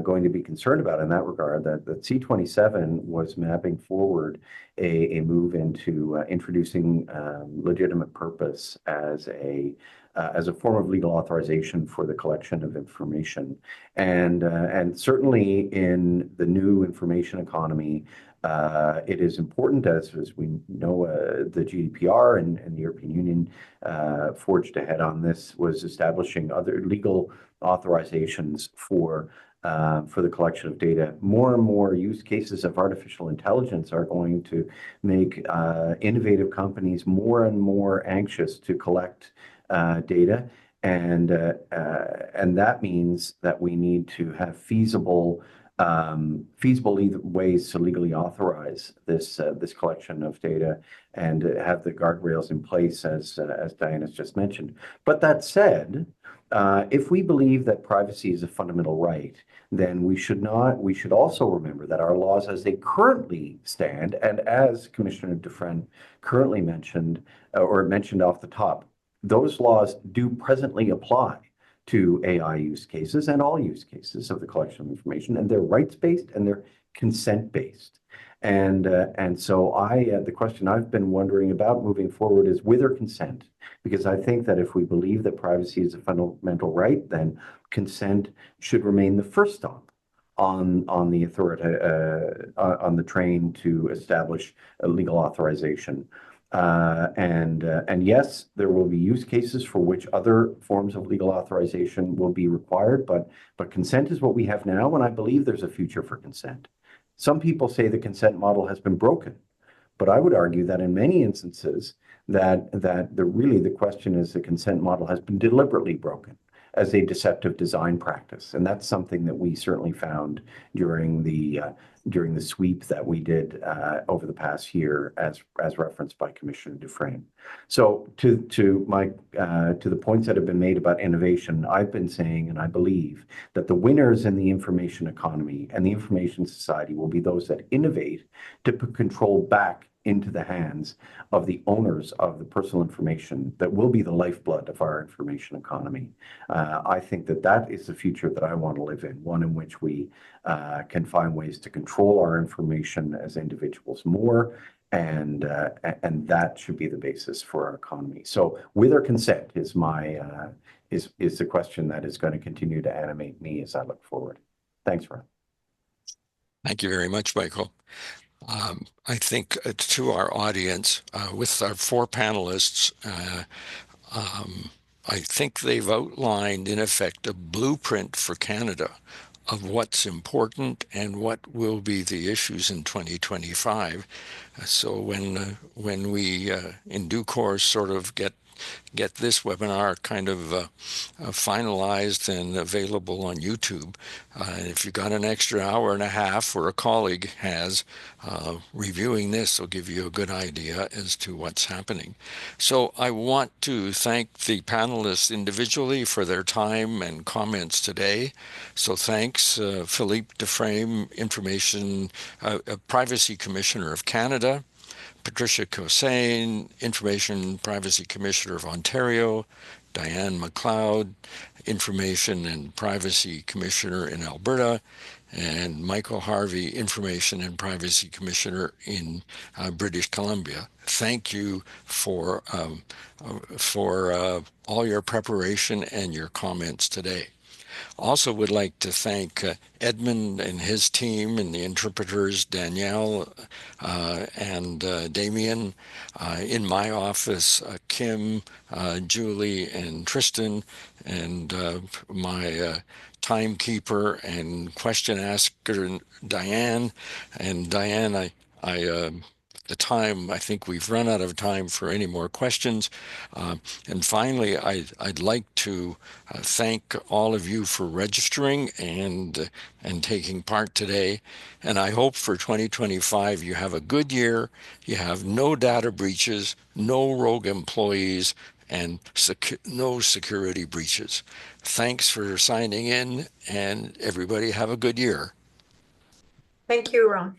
going to be concerned about in that regard, that C-27 was mapping forward a move into introducing legitimate purpose as a form of legal authorization for the collection of information, and certainly in the new information economy, it is important, as we know, the GDPR and the European Union forged ahead on this, was establishing other legal authorizations for the collection of data. More and more use cases of artificial intelligence are going to make innovative companies more and more anxious to collect data, and that means that we need to have feasible feasible ways to legally authorize this collection of data and have the guardrails in place, as Diana's just mentioned. But that said, if we believe that privacy is a fundamental right, then we should not. We should also remember that our laws, as they currently stand, and as Commissioner Dufresne currently mentioned or mentioned off the top, those laws do presently apply to AI use cases and all use cases of the collection of information, and they're rights-based and they're consent-based. And so the question I've been wondering about moving forward is with or consent, because I think that if we believe that privacy is a fundamental right, then consent should remain the first stop on the authority on the train to establish a legal authorization. And yes, there will be use cases for which other forms of legal authorization will be required, but consent is what we have now, and I believe there's a future for consent. Some people say the consent model has been broken, but I would argue that in many instances really the question is the consent model has been deliberately broken as a deceptive design practice, and that's something that we certainly found during the sweep that we did over the past year, as referenced by Commissioner Dufresne. So to the points that have been made about innovation, I've been saying, and I believe that the winners in the information economy and the information society will be those that innovate to put control back into the hands of the owners of the personal information that will be the lifeblood of our information economy. I think that is the future that I want to live in, one in which we can find ways to control our information as individuals more, and that should be the basis for our economy. So, with or consent is the question that is going to continue to animate me as I look forward. Thanks, Ron. Thank you very much, Michael. I think to our audience, with our four panelists, I think they've outlined, in effect, a blueprint for Canada of what's important and what will be the issues in 2025. So when we, in due course, sort of get this webinar kind of finalized and available on YouTube. If you've got an extra hour and a half, or a colleague has, reviewing this will give you a good idea as to what's happening. So I want to thank the panelists individually for their time and comments today. So thanks, Philippe Dufresne, Privacy Commissioner of Canada, Patricia Kosane, Information Privacy Commissioner of Ontario, Diane McLeod, Information and Privacy Commissioner in Alberta, and Michael Harvey, Information and Privacy Commissioner in British Columbia. Thank you for all your preparation and your comments today. Also would like to thank Edmund and his team and the interpreters, Danielle and Damien. In my office, Kim, Julie, and Tristan, and my timekeeper and question asker, Diane. And Diane, I think we've run out of time for any more questions. And finally, I'd like to thank all of you for registering and taking part today. And I hope for 2025 you have a good year, you have no data breaches, no rogue employees, and no security breaches. Thanks for signing in, and everybody have a good year. Thank you, Ron.